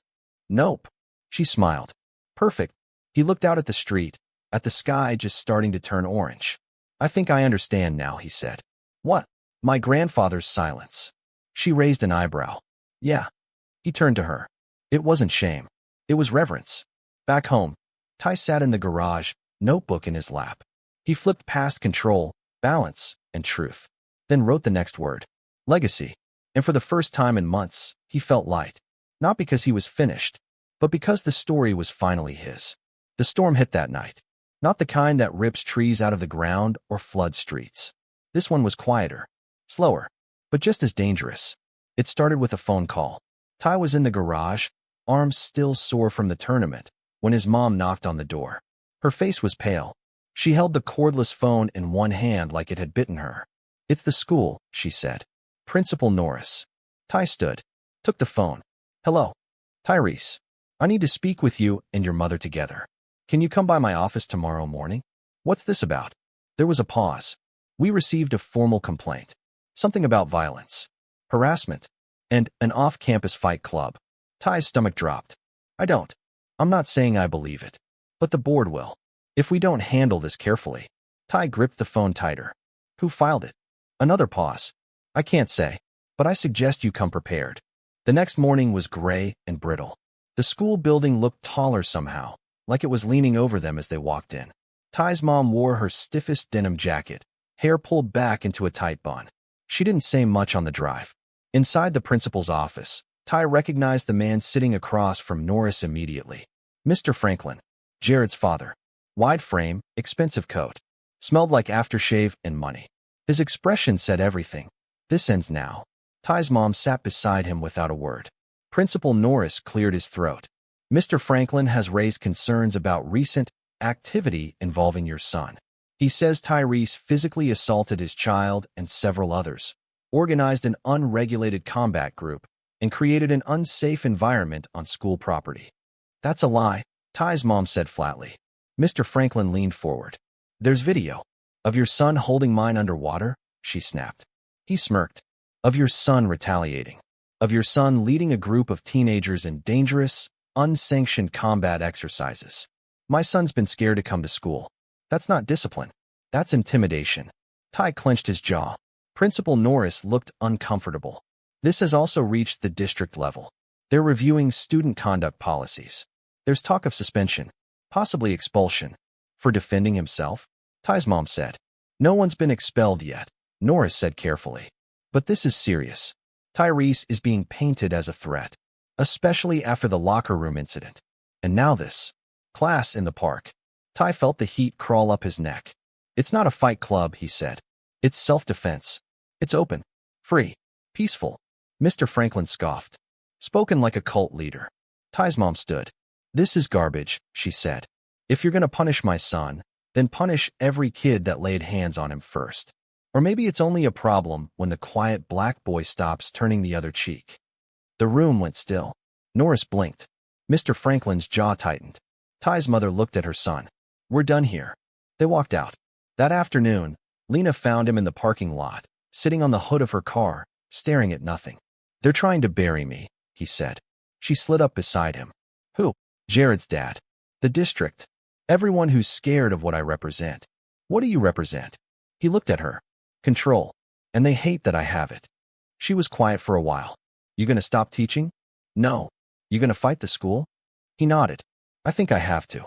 Nope. She smiled. Perfect. He looked out at the street, at the sky just starting to turn orange. I think I understand now, he said. What? My grandfather's silence. She raised an eyebrow. Yeah. He turned to her. It wasn't shame. It was reverence. Back home, Ty sat in the garage, notebook in his lap. He flipped past control, balance, and truth. Then wrote the next word. Legacy. And for the first time in months, he felt light. Not because he was finished, but because the story was finally his. The storm hit that night. Not the kind that rips trees out of the ground or floods streets. This one was quieter, slower, but just as dangerous. It started with a phone call. Ty was in the garage, arms still sore from the tournament, when his mom knocked on the door. Her face was pale. She held the cordless phone in one hand like it had bitten her. It's the school, she said. Principal Norris. Ty stood, took the phone. Hello. Tyrese. I need to speak with you and your mother together. Can you come by my office tomorrow morning? What's this about? There was a pause. We received a formal complaint. Something about violence, harassment, and an off-campus fight club. Ty's stomach dropped. I'm not saying I believe it, but the board will. If we don't handle this carefully. Ty gripped the phone tighter. Who filed it? Another pause. I can't say, but I suggest you come prepared. The next morning was gray and brittle. The school building looked taller somehow, like it was leaning over them as they walked in. Ty's mom wore her stiffest denim jacket, hair pulled back into a tight bun. She didn't say much on the drive. Inside the principal's office, Ty recognized the man sitting across from Norris immediately. Mr. Franklin, Jared's father. Wide frame, expensive coat. Smelled like aftershave and money. His expression said everything. This ends now. Ty's mom sat beside him without a word. Principal Norris cleared his throat. Mr. Franklin has raised concerns about recent activity involving your son. He says Tyrese physically assaulted his child and several others, organized an unregulated combat group, and created an unsafe environment on school property. That's a lie, Ty's mom said flatly. Mr. Franklin leaned forward. There's video. Of your son holding mine underwater, she snapped. He smirked. Of your son retaliating. Of your son leading a group of teenagers in dangerous, unsanctioned combat exercises. My son's been scared to come to school. That's not discipline. That's intimidation. Ty clenched his jaw. Principal Norris looked uncomfortable. This has also reached the district level. They're reviewing student conduct policies. There's talk of suspension, possibly expulsion. For defending himself? Ty's mom said. No one's been expelled yet, Norris said carefully. But this is serious. Tyrese is being painted as a threat, especially after the locker room incident. And now this. Class in the park. Ty felt the heat crawl up his neck. It's not a fight club, he said. It's self-defense. It's open, free, peaceful. Mr. Franklin scoffed. Spoken like a cult leader. Ty's mom stood. This is garbage, she said. If you're going to punish my son, then punish every kid that laid hands on him first. Or maybe it's only a problem when the quiet black boy stops turning the other cheek. The room went still. Norris blinked. Mr. Franklin's jaw tightened. Ty's mother looked at her son. We're done here. They walked out. That afternoon, Lena found him in the parking lot, sitting on the hood of her car, staring at nothing. They're trying to bury me, he said. She slid up beside him. Who? Jared's dad. The district. Everyone who's scared of what I represent. What do you represent? He looked at her. Control. And they hate that I have it. She was quiet for a while. You gonna stop teaching? No. You gonna fight the school? He nodded. I think I have to.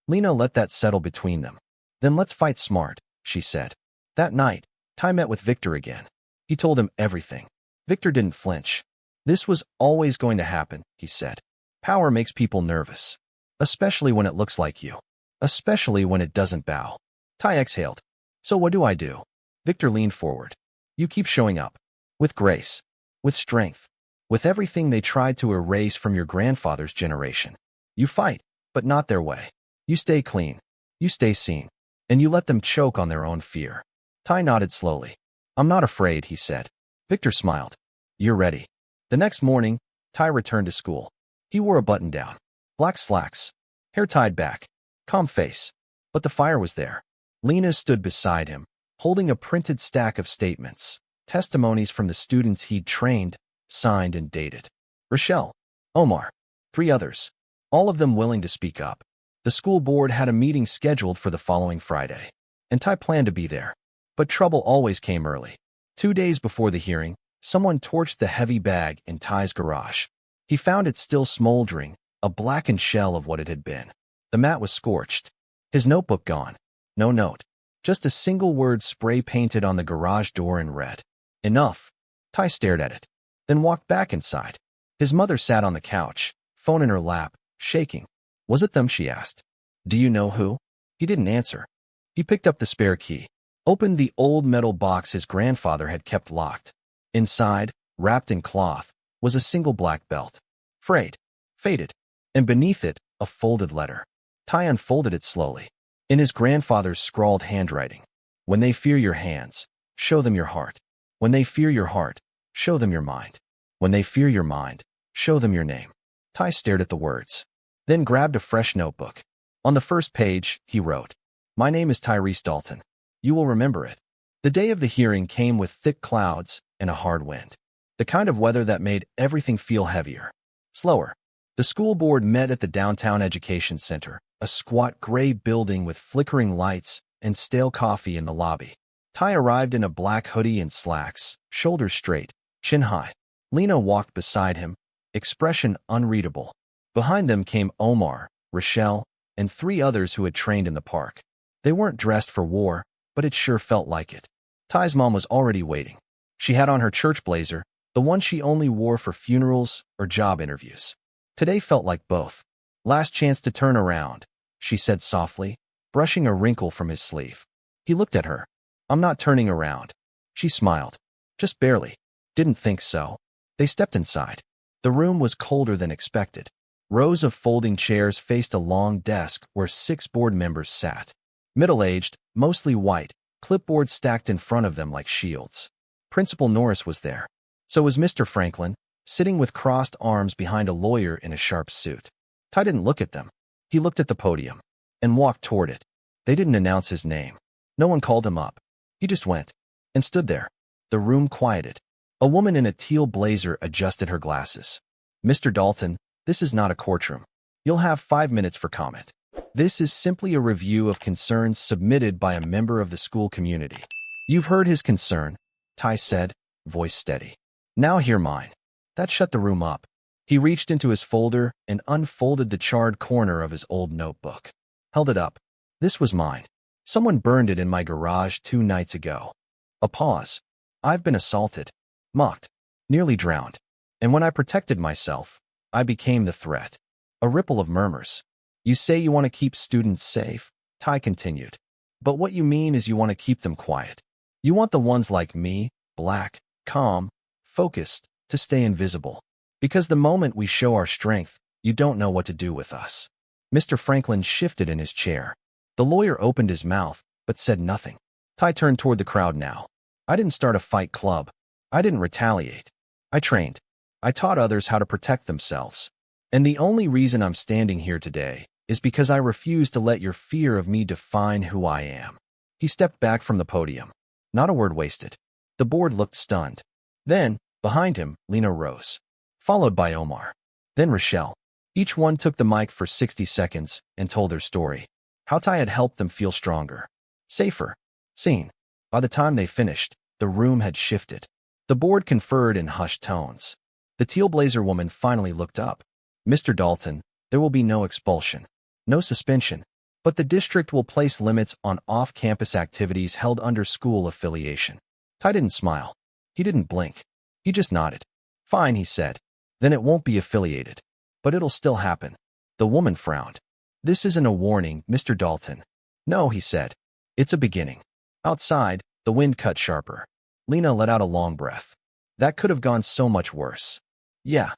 Lena let that settle between them. Then let's fight smart, she said. That night, Ty met with Victor again. He told him everything. Victor didn't flinch. This was always going to happen, he said. Power makes people nervous. Especially when it looks like you. Especially when it doesn't bow. Ty exhaled. So what do I do? Victor leaned forward. You keep showing up. With grace. With strength. With everything they tried to erase from your grandfather's generation. You fight, but not their way. You stay clean. You stay seen. And you let them choke on their own fear. Ty nodded slowly. I'm not afraid, he said. Victor smiled. You're ready. The next morning, Ty returned to school. He wore a button-down, black slacks, hair tied back, calm face. But the fire was there. Lena stood beside him, holding a printed stack of statements, testimonies from the students he'd trained, signed, and dated. Rochelle, Omar, 3 others, all of them willing to speak up. The school board had a meeting scheduled for the following Friday, and Ty planned to be there. But trouble always came early. 2 days before the hearing, someone torched the heavy bag in Ty's garage. He found it still smoldering, a blackened shell of what it had been. The mat was scorched. His notebook gone. No note. Just a single word spray-painted on the garage door in red. Enough. Ty stared at it, then walked back inside. His mother sat on the couch, phone in her lap, shaking. Was it them, she asked. Do you know who? He didn't answer. He picked up the spare key, opened the old metal box his grandfather had kept locked. Inside, wrapped in cloth, was a single black belt. Frayed, faded, and beneath it, a folded letter. Ty unfolded it slowly. In his grandfather's scrawled handwriting. When they fear your hands, show them your heart. When they fear your heart, show them your mind. When they fear your mind, show them your name. Ty stared at the words, then grabbed a fresh notebook. On the first page, he wrote, My name is Tyrese Dalton. You will remember it. The day of the hearing came with thick clouds and a hard wind. The kind of weather that made everything feel heavier, slower. The school board met at the Downtown Education Center, a squat gray building with flickering lights and stale coffee in the lobby. Ty arrived in a black hoodie and slacks, shoulders straight, chin high. Lena walked beside him, expression unreadable. Behind them came Omar, Rochelle, and 3 others who had trained in the park. They weren't dressed for war, but it sure felt like it. Ty's mom was already waiting. She had on her church blazer, the one she only wore for funerals or job interviews. Today felt like both. Last chance to turn around, she said softly, brushing a wrinkle from his sleeve. He looked at her. I'm not turning around. She smiled. Just barely. Didn't think so. They stepped inside. The room was colder than expected. Rows of folding chairs faced a long desk where 6 board members sat. Middle-aged, mostly white, clipboards stacked in front of them like shields. Principal Norris was there. So was Mr. Franklin, sitting with crossed arms behind a lawyer in a sharp suit. Ty didn't look at them. He looked at the podium and walked toward it. They didn't announce his name. No one called him up. He just went and stood there. The room quieted. A woman in a teal blazer adjusted her glasses. Mr. Dalton, this is not a courtroom. You'll have 5 minutes for comment. This is simply a review of concerns submitted by a member of the school community. You've heard his concern, Tai said, voice steady. Now hear mine. That shut the room up. He reached into his folder and unfolded the charred corner of his old notebook. Held it up. This was mine. Someone burned it in my garage 2 nights ago. A pause. I've been assaulted, mocked, nearly drowned. And when I protected myself, I became the threat. A ripple of murmurs. You say you want to keep students safe, Tai continued. But what you mean is you want to keep them quiet. You want the ones like me, black, calm, focused, to stay invisible. Because the moment we show our strength, you don't know what to do with us. Mr. Franklin shifted in his chair. The lawyer opened his mouth, but said nothing. Tai turned toward the crowd now. I didn't start a fight club. I didn't retaliate. I trained. I taught others how to protect themselves. And the only reason I'm standing here today is because I refuse to let your fear of me define who I am. He stepped back from the podium. Not a word wasted. The board looked stunned. Then, behind him, Lena rose, followed by Omar. Then Rochelle. Each one took the mic for 60 seconds and told their story. How Tai had helped them feel stronger, safer, seen. By the time they finished, the room had shifted. The board conferred in hushed tones. The teal-blazer woman finally looked up. Mr. Dalton, there will be no expulsion, no suspension, but the district will place limits on off-campus activities held under school affiliation. Tai didn't smile. He didn't blink. He just nodded. Fine, he said. Then it won't be affiliated. But it'll still happen. The woman frowned. This isn't a warning, Mr. Dalton. No, he said. It's a beginning. Outside, the wind cut sharper. Lena let out a long breath. That could have gone so much worse. Yeah,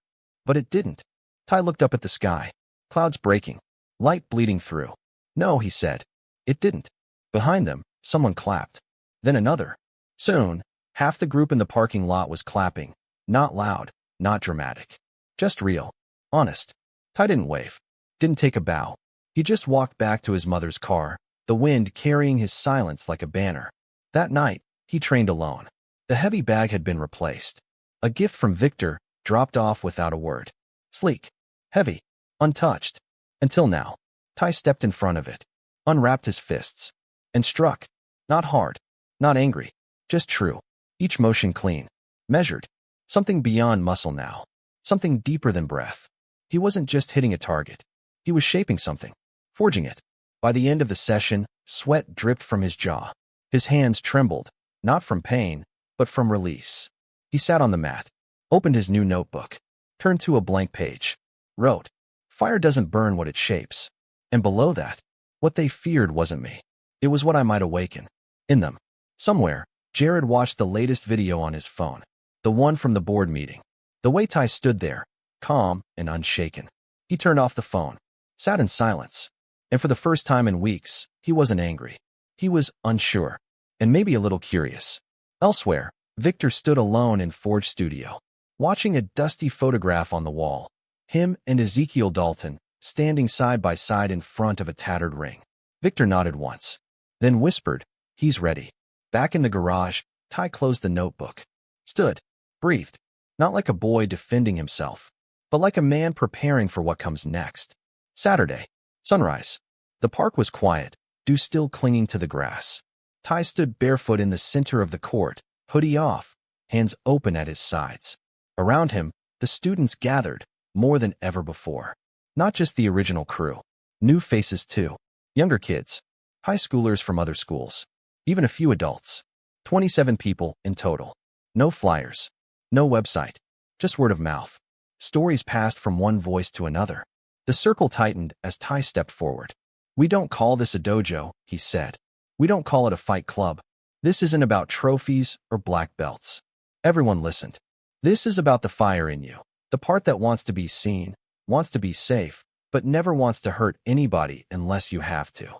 but it didn't. Tai looked up at the sky. Clouds breaking. Light bleeding through. No, he said. It didn't. Behind them, someone clapped. Then another. Soon, half the group in the parking lot was clapping. Not loud, not dramatic. Just real. Honest. Tai didn't wave. Didn't take a bow. He just walked back to his mother's car, the wind carrying his silence like a banner. That night, he trained alone. The heavy bag had been replaced. A gift from Victor, dropped off without a word. Sleek. Heavy. Untouched. Until now. Tai stepped in front of it, unwrapped his fists, and struck. Not hard. Not angry. Just true. Each motion clean. Measured. Something beyond muscle now. Something deeper than breath. He wasn't just hitting a target. He was shaping something. Forging it. By the end of the session, sweat dripped from his jaw. His hands trembled, not from pain, but from release. He sat on the mat, opened his new notebook, turned to a blank page, wrote, Fire doesn't burn what it shapes. And below that, what they feared wasn't me. It was what I might awaken. In them. Somewhere, Jared watched the latest video on his phone. The one from the board meeting. The way Tai stood there, calm and unshaken. He turned off the phone, sat in silence. And for the first time in weeks, he wasn't angry. He was unsure, and maybe a little curious. Elsewhere, Victor stood alone in Forge Studio, watching a dusty photograph on the wall. Him and Ezekiel Dalton, standing side by side in front of a tattered ring. Victor nodded once, then whispered, He's ready. Back in the garage, Tai closed the notebook. Stood, breathed, not like a boy defending himself, but like a man preparing for what comes next. Saturday, sunrise. The park was quiet, dew still clinging to the grass. Tai stood barefoot in the center of the court, hoodie off, hands open at his sides. Around him, the students gathered, more than ever before. Not just the original crew. New faces too. Younger kids. High schoolers from other schools. Even a few adults. 27 people in total. No flyers. No website. Just word of mouth. Stories passed from one voice to another. The circle tightened as Tai stepped forward. We don't call this a dojo, he said. We don't call it a fight club. This isn't about trophies or black belts. Everyone listened. This is about the fire in you. The part that wants to be seen, wants to be safe, but never wants to hurt anybody unless you have to.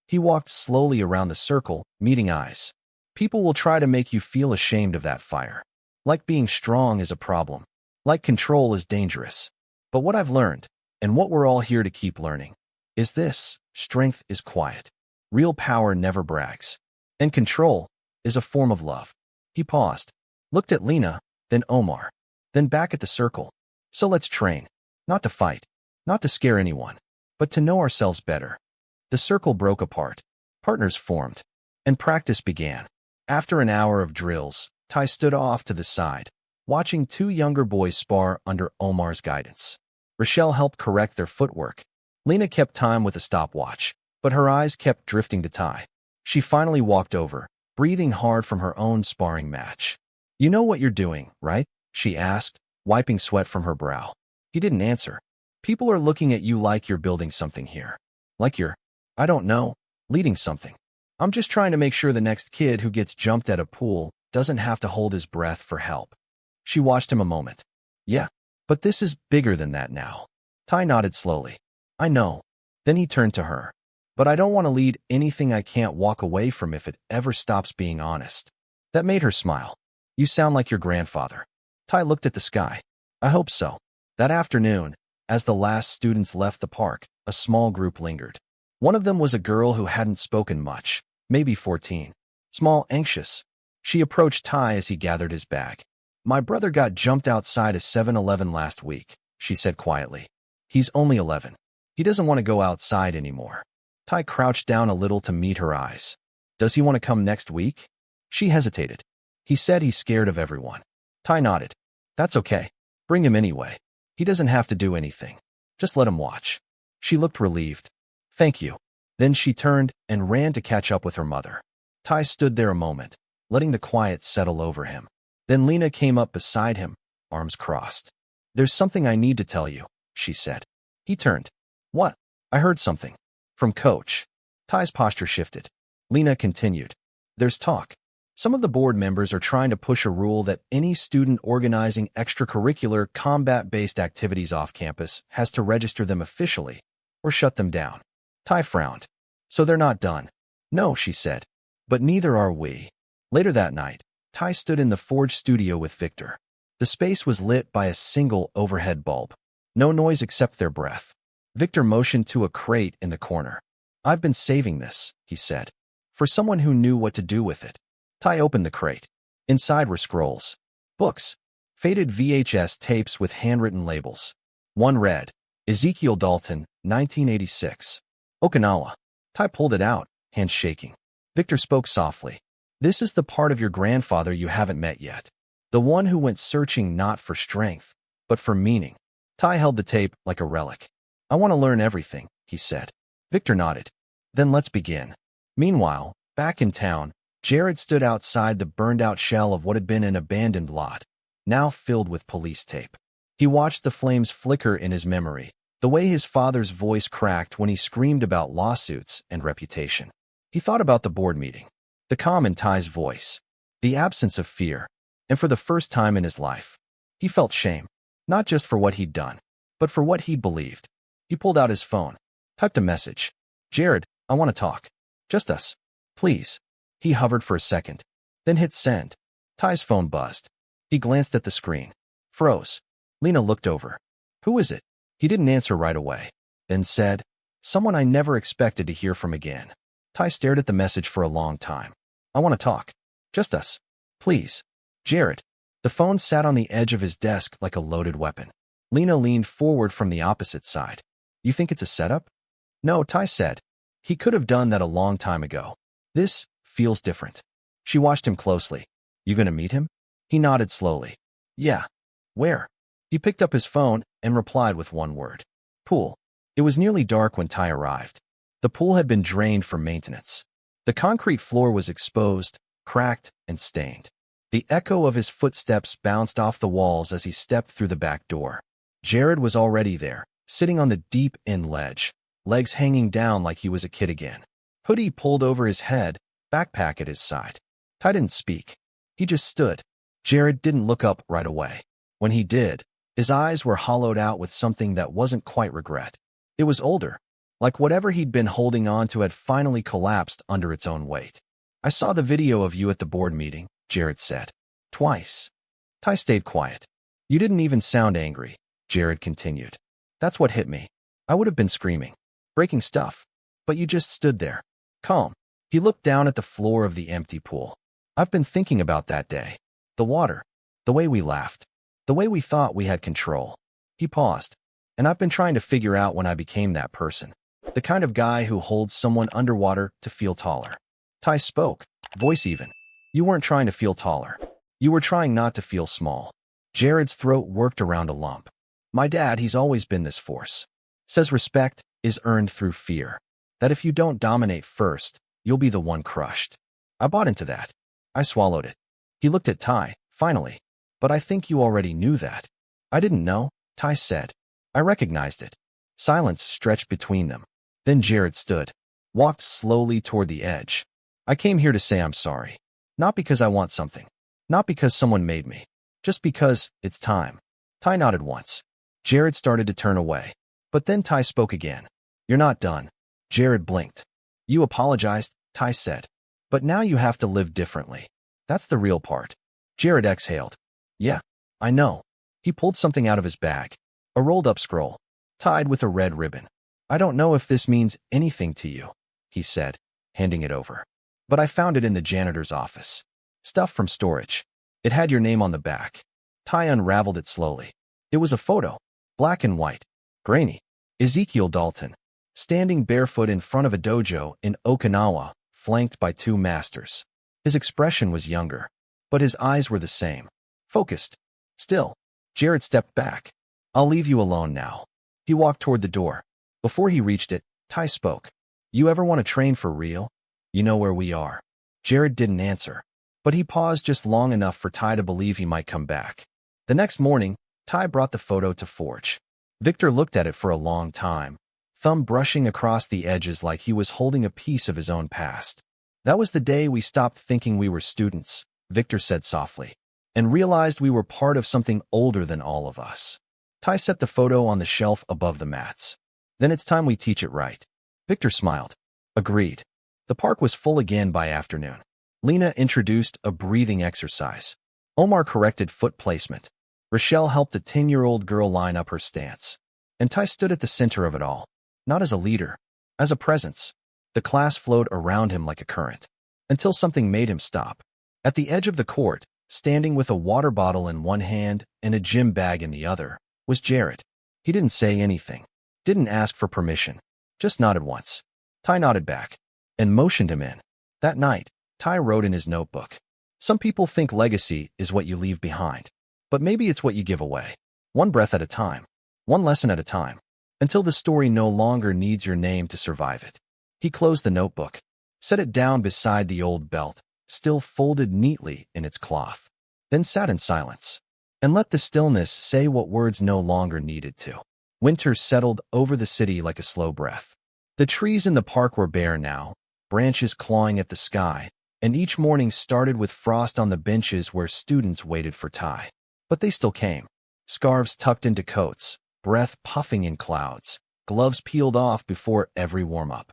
He walked slowly around the circle, meeting eyes. People will try to make you feel ashamed of that fire. Like being strong is a problem. Like control is dangerous. But what I've learned, and what we're all here to keep learning, is this: strength is quiet. Real power never brags. And control is a form of love. He paused, looked at Lena, then Omar, then back at the circle. So let's train. Not to fight. Not to scare anyone. But to know ourselves better. The circle broke apart. Partners formed, and practice began. After an hour of drills, Ty stood off to the side, watching two younger boys spar under Omar's guidance. Rochelle helped correct their footwork. Lena kept time with a stopwatch, but her eyes kept drifting to Ty. She finally walked over, breathing hard from her own sparring match. "You know what you're doing, right?" she asked, wiping sweat from her brow. He didn't answer. "People are looking at you like you're building something here. Like you're, I don't know, leading something. I'm just trying to make sure the next kid who gets jumped at a pool doesn't have to hold his breath for help." She watched him a moment. "Yeah, but this is bigger than that now." Ty nodded slowly. "I know." Then he turned to her. "But I don't want to lead anything I can't walk away from if it ever stops being honest." That made her smile. "You sound like your grandfather." Ty looked at the sky. "I hope so." That afternoon, as the last students left the park, a small group lingered. One of them was a girl who hadn't spoken much, maybe 14. Small, anxious. She approached Ty as he gathered his bag. "My brother got jumped outside a 7-Eleven last week," she said quietly. "He's only 11. He doesn't want to go outside anymore." Ty crouched down a little to meet her eyes. "Does he want to come next week?" She hesitated. "He said he's scared of everyone." Ty nodded. "That's okay. Bring him anyway. He doesn't have to do anything. Just let him watch." She looked relieved. "Thank you." Then she turned and ran to catch up with her mother. Ty stood there a moment, letting the quiet settle over him. Then Lena came up beside him, arms crossed. "There's something I need to tell you," she said. He turned. "What?" "I heard something. From Coach." Ty's posture shifted. Lena continued. "There's talk. Some of the board members are trying to push a rule that any student organizing extracurricular combat-based activities off campus has to register them officially or shut them down." Ty frowned. "So they're not done?" "No," she said. "But neither are we." Later that night, Ty stood in the Forge studio with Victor. The space was lit by a single overhead bulb. No noise except their breath. Victor motioned to a crate in the corner. "I've been saving this," he said, "for someone who knew what to do with it." Ty opened the crate. Inside were scrolls, books, faded VHS tapes with handwritten labels. One read, "Ezekiel Dalton, 1986. Okinawa." Ty pulled it out, hands shaking. Victor spoke softly. "This is the part of your grandfather you haven't met yet. The one who went searching not for strength, but for meaning." Ty held the tape like a relic. "I want to learn everything," he said. Victor nodded. "Then let's begin." Meanwhile, back in town, Jared stood outside the burned-out shell of what had been an abandoned lot, now filled with police tape. He watched the flames flicker in his memory, the way his father's voice cracked when he screamed about lawsuits and reputation. He thought about the board meeting, the calm in Ty's voice, the absence of fear, and for the first time in his life, he felt shame, not just for what he'd done, but for what he'd believed. He pulled out his phone, typed a message. "Jared, I want to talk. Just us. Please." He hovered for a second, then hit send. Ty's phone buzzed. He glanced at the screen. Froze. Lena looked over. "Who is it?" He didn't answer right away, then said, "Someone I never expected to hear from again." Ty stared at the message for a long time. "I want to talk. Just us. Please." "Jared." The phone sat on the edge of his desk like a loaded weapon. Lena leaned forward from the opposite side. "You think it's a setup?" "No," Ty said. "He could have done that a long time ago. This feels different." She watched him closely. "You gonna meet him?" He nodded slowly. "Yeah." "Where?" He picked up his phone and replied with one word. "Pool." It was nearly dark when Ty arrived. The pool had been drained for maintenance. The concrete floor was exposed, cracked, and stained. The echo of his footsteps bounced off the walls as he stepped through the back door. Jared was already there, sitting on the deep end ledge, legs hanging down like he was a kid again. Hoodie pulled over his head, backpack at his side. Ty didn't speak. He just stood. Jared didn't look up right away. When he did, his eyes were hollowed out with something that wasn't quite regret. It was older, like whatever he'd been holding on to had finally collapsed under its own weight. "I saw the video of you at the board meeting," Jared said. "Twice." Ty stayed quiet. "You didn't even sound angry," Jared continued. "That's what hit me. I would have been screaming, breaking stuff. But you just stood there, calm." He looked down at the floor of the empty pool. "I've been thinking about that day. The water. The way we laughed. The way we thought we had control." He paused. "And I've been trying to figure out when I became that person. The kind of guy who holds someone underwater to feel taller. Tai spoke, voice even. You weren't trying to feel taller. You were trying not to feel small. Jared's throat worked around a lump. My dad, he's always been this force. Says respect is earned through fear. That if you don't dominate first, you'll be the one crushed. I bought into that. I swallowed it. He looked at Tai, finally. But I think you already knew that. I didn't know, Tai said. I recognized it. Silence stretched between them. Then Jared stood, walked slowly toward the edge. I came here to say I'm sorry. Not because I want something. Not because someone made me. Just because it's time. Tai nodded once. Jared started to turn away. But then Tai spoke again. You're not done. Jared blinked. You apologized, Tai said. But now you have to live differently. That's the real part. Jared exhaled. Yeah, I know. He pulled something out of his bag. A rolled-up scroll, tied with a red ribbon. I don't know if this means anything to you, he said, handing it over. But I found it in the janitor's office. Stuff from storage. It had your name on the back. Tai unraveled it slowly. It was a photo, black and white, grainy. Ezekiel Dalton, standing barefoot in front of a dojo in Okinawa, flanked by two masters. His expression was younger, but his eyes were the same. Focused. Still. Jared stepped back. I'll leave you alone now. He walked toward the door. Before he reached it, Tai spoke. You ever want to train for real? You know where we are. Jared didn't answer, but he paused just long enough for Tai to believe he might come back. The next morning, Tai brought the photo to Forge. Victor looked at it for a long time, thumb brushing across the edges like he was holding a piece of his own past. That was the day we stopped thinking we were students, Victor said softly, and realized we were part of something older than all of us. Tai set the photo on the shelf above the mats. Then it's time we teach it right. Victor smiled. Agreed. The park was full again by afternoon. Lena introduced a breathing exercise. Omar corrected foot placement. Rochelle helped a 10-year-old girl line up her stance. And Tai stood at the center of it all. Not as a leader, as a presence. The class flowed around him like a current. Until something made him stop. At the edge of the court, standing with a water bottle in one hand and a gym bag in the other, was Jared. He didn't say anything. Didn't ask for permission. Just nodded once. Tai nodded back and motioned him in. That night, Tai wrote in his notebook. Some people think legacy is what you leave behind. But maybe it's what you give away. One breath at a time. One lesson at a time. Until the story no longer needs your name to survive it. He closed the notebook. Set it down beside the old belt, still folded neatly in its cloth. Then sat in silence. And let the stillness say what words no longer needed to. Winter settled over the city like a slow breath. The trees in the park were bare now, branches clawing at the sky, and each morning started with frost on the benches where students waited for Tai. But they still came. Scarves tucked into coats, breath puffing in clouds, gloves peeled off before every warm-up.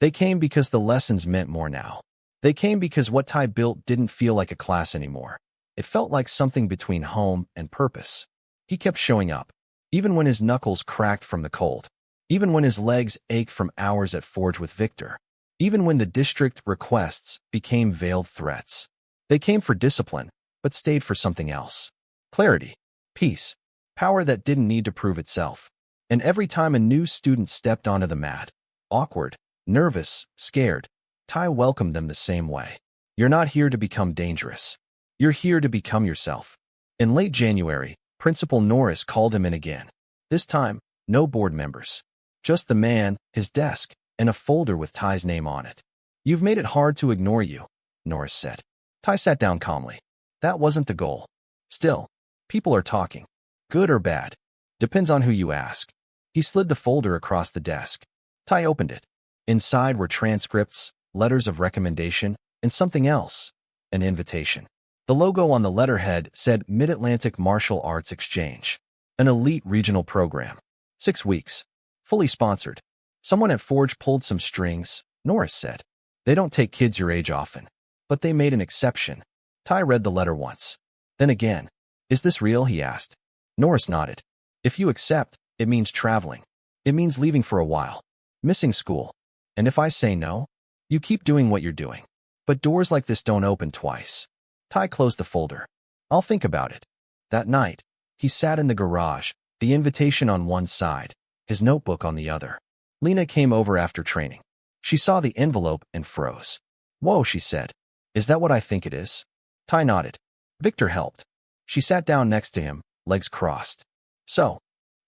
They came because the lessons meant more now. They came because what Tai built didn't feel like a class anymore. It felt like something between home and purpose. He kept showing up. Even when his knuckles cracked from the cold. Even when his legs ached from hours at Forge with Victor. Even when the district requests became veiled threats. They came for discipline, but stayed for something else. Clarity. Peace. Power that didn't need to prove itself. And every time a new student stepped onto the mat, awkward, nervous, scared, Tai welcomed them the same way. You're not here to become dangerous. You're here to become yourself. In late January, Principal Norris called him in again. This time, no board members. Just the man, his desk, and a folder with Tai's name on it. You've made it hard to ignore you, Norris said. Tai sat down calmly. That wasn't the goal. Still, people are talking. Good or bad. Depends on who you ask. He slid the folder across the desk. Tai opened it. Inside were transcripts, letters of recommendation, and something else. An invitation. The logo on the letterhead said Mid-Atlantic Martial Arts Exchange, an elite regional program. 6 weeks. Fully sponsored. Someone at Forge pulled some strings, Norris said. They don't take kids your age often. But they made an exception. Tai read the letter once. Then again. Is this real? He asked. Norris nodded. If you accept, it means traveling. It means leaving for a while. Missing school. And if I say no, you keep doing what you're doing. But doors like this don't open twice. Tai closed the folder. I'll think about it. That night, he sat in the garage, the invitation on one side, his notebook on the other. Lena came over after training. She saw the envelope and froze. Whoa, she said. Is that what I think it is? Tai nodded. Victor helped. She sat down next to him, legs crossed. So,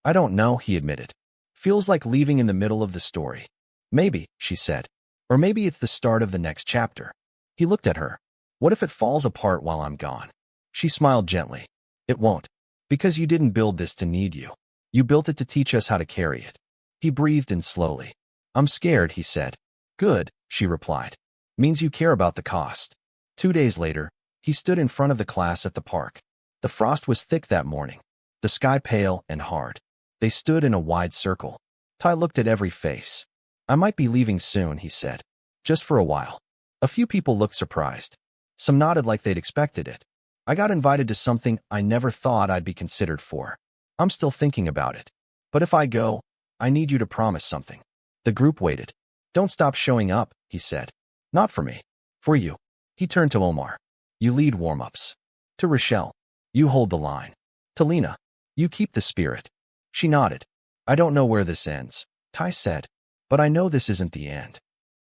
I don't know, he admitted. Feels like leaving in the middle of the story. Maybe, she said. Or maybe it's the start of the next chapter. He looked at her. What if it falls apart while I'm gone? She smiled gently. It won't. Because you didn't build this to need you. You built it to teach us how to carry it. He breathed in slowly. I'm scared, he said. Good, she replied. Means you care about the cost. 2 days later, he stood in front of the class at the park. The frost was thick that morning, the sky pale and hard. They stood in a wide circle. Tai looked at every face. I might be leaving soon, he said. Just for a while. A few people looked surprised. Some nodded like they'd expected it. I got invited to something I never thought I'd be considered for. I'm still thinking about it. But if I go, I need you to promise something. The group waited. Don't stop showing up, he said. Not for me. For you. He turned to Omar. You lead warm-ups. To Rochelle. You hold the line. To Lena. You keep the spirit. She nodded. I don't know where this ends, Tai said. But I know this isn't the end.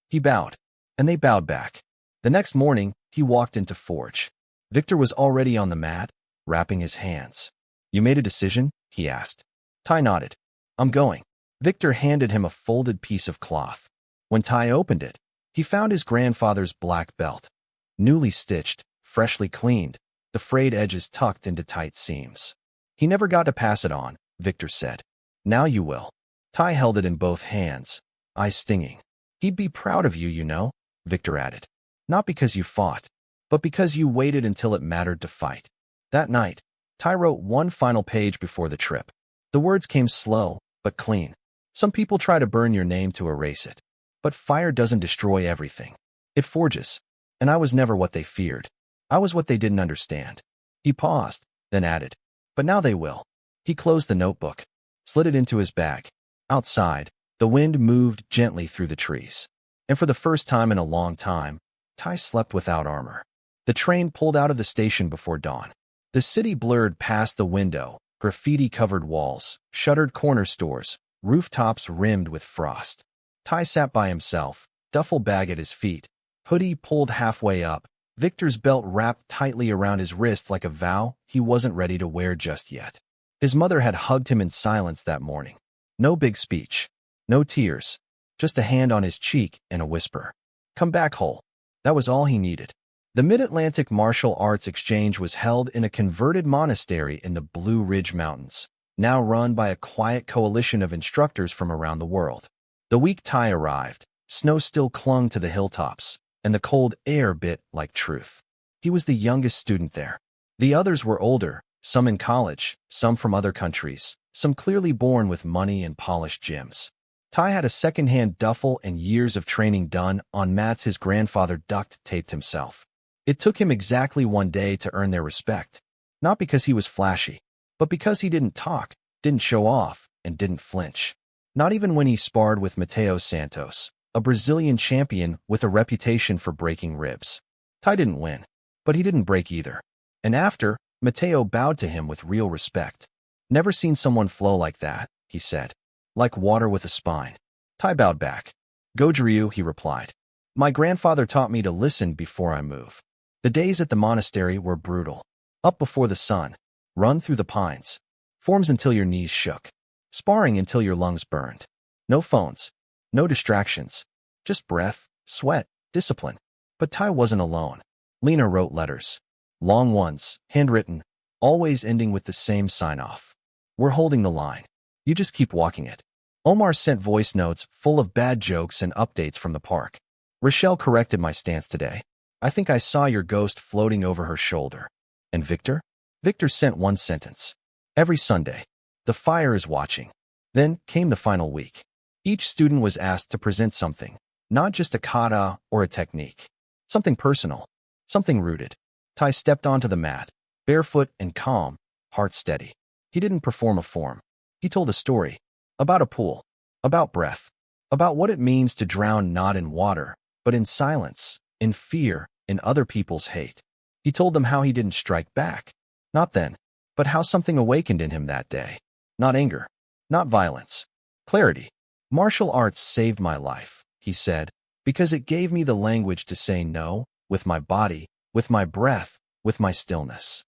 He bowed. And they bowed back. The next morning, he walked into Forge. Victor was already on the mat, wrapping his hands. You made a decision? He asked. Tai nodded. I'm going. Victor handed him a folded piece of cloth. When Tai opened it, he found his grandfather's black belt. Newly stitched, freshly cleaned, the frayed edges tucked into tight seams. He never got to pass it on, Victor said. Now you will. Tai held it in both hands, eyes stinging. He'd be proud of you, you know, Victor added. Not because you fought, but because you waited until it mattered to fight. That night, Tai wrote one final page before the trip. The words came slow, but clean. Some people try to burn your name to erase it. But fire doesn't destroy everything. It forges. And I was never what they feared. I was what they didn't understand. He paused, then added, but now they will. He closed the notebook, slid it into his bag. Outside, the wind moved gently through the trees. And for the first time in a long time, Tai slept without armor. The train pulled out of the station before dawn. The city blurred past the window, graffiti-covered walls, shuttered corner stores, rooftops rimmed with frost. Tai sat by himself, duffel bag at his feet, hoodie pulled halfway up, Victor's belt wrapped tightly around his wrist like a vow he wasn't ready to wear just yet. His mother had hugged him in silence that morning. No big speech, no tears, just a hand on his cheek and a whisper. Come back whole. That was all he needed. The Mid-Atlantic Martial Arts Exchange was held in a converted monastery in the Blue Ridge Mountains, now run by a quiet coalition of instructors from around the world. The week Tai arrived, snow still clung to the hilltops, and the cold air bit like truth. He was the youngest student there. The others were older, some in college, some from other countries, some clearly born with money and polished gyms. Tai had a second-hand duffel and years of training done on mats his grandfather duct-taped himself. It took him exactly 1 day to earn their respect, not because he was flashy, but because he didn't talk, didn't show off, and didn't flinch. Not even when he sparred with Mateo Santos, a Brazilian champion with a reputation for breaking ribs. Tai didn't win, but he didn't break either. And after, Mateo bowed to him with real respect. Never seen someone flow like that, he said. Like water with a spine. Tai bowed back. Goju-ryu, he replied. My grandfather taught me to listen before I move. The days at the monastery were brutal. Up before the sun, run through the pines, forms until your knees shook, sparring until your lungs burned. No phones, no distractions, just breath, sweat, discipline. But Tai wasn't alone. Lena wrote letters. Long ones, handwritten, always ending with the same sign-off. We're holding the line. You just keep walking it. Omar sent voice notes full of bad jokes and updates from the park. Rochelle corrected my stance today. I think I saw your ghost floating over her shoulder. And Victor? Victor sent one sentence. Every Sunday. The fire is watching. Then came the final week. Each student was asked to present something, not just a kata or a technique. Something personal, something rooted. Tai stepped onto the mat, barefoot and calm, heart steady. He didn't perform a form. He told a story. About a pool. About breath. About what it means to drown not in water, but in silence, in fear, in other people's hate. He told them how he didn't strike back. Not then, but how something awakened in him that day. Not anger. Not violence. Clarity. Martial arts saved my life, he said, because it gave me the language to say no, with my body, with my breath, with my stillness.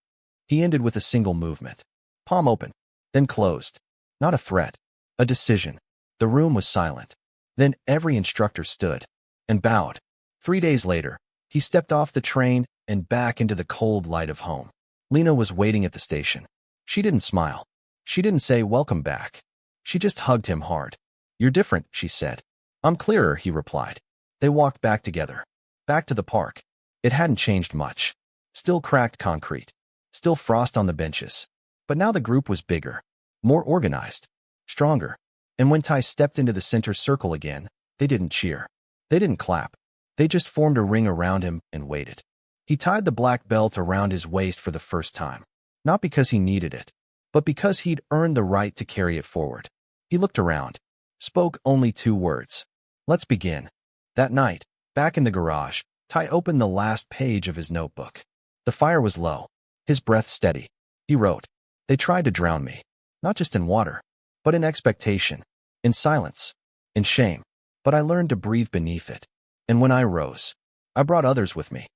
He ended with a single movement. Palm open, then closed. Not a threat, a decision. The room was silent. Then every instructor stood and bowed. 3 days later, he stepped off the train and back into the cold light of home. Lena was waiting at the station. She didn't smile. She didn't say, "Welcome back." She just hugged him hard. "You're different," she said. "I'm clearer," he replied. They walked back together. Back to the park. It hadn't changed much. Still cracked concrete. Still frost on the benches. But now the group was bigger. More organized. Stronger. And when Ty stepped into the center circle again, they didn't cheer. They didn't clap. They just formed a ring around him and waited. He tied the black belt around his waist for the first time. Not because he needed it, but because he'd earned the right to carry it forward. He looked around. Spoke only 2 words. "Let's begin." That night, back in the garage, Ty opened the last page of his notebook. The fire was low. His breath steady. He wrote, "They tried to drown me. Not just in water, but in expectation, in silence, in shame. But I learned to breathe beneath it. And when I rose, I brought others with me.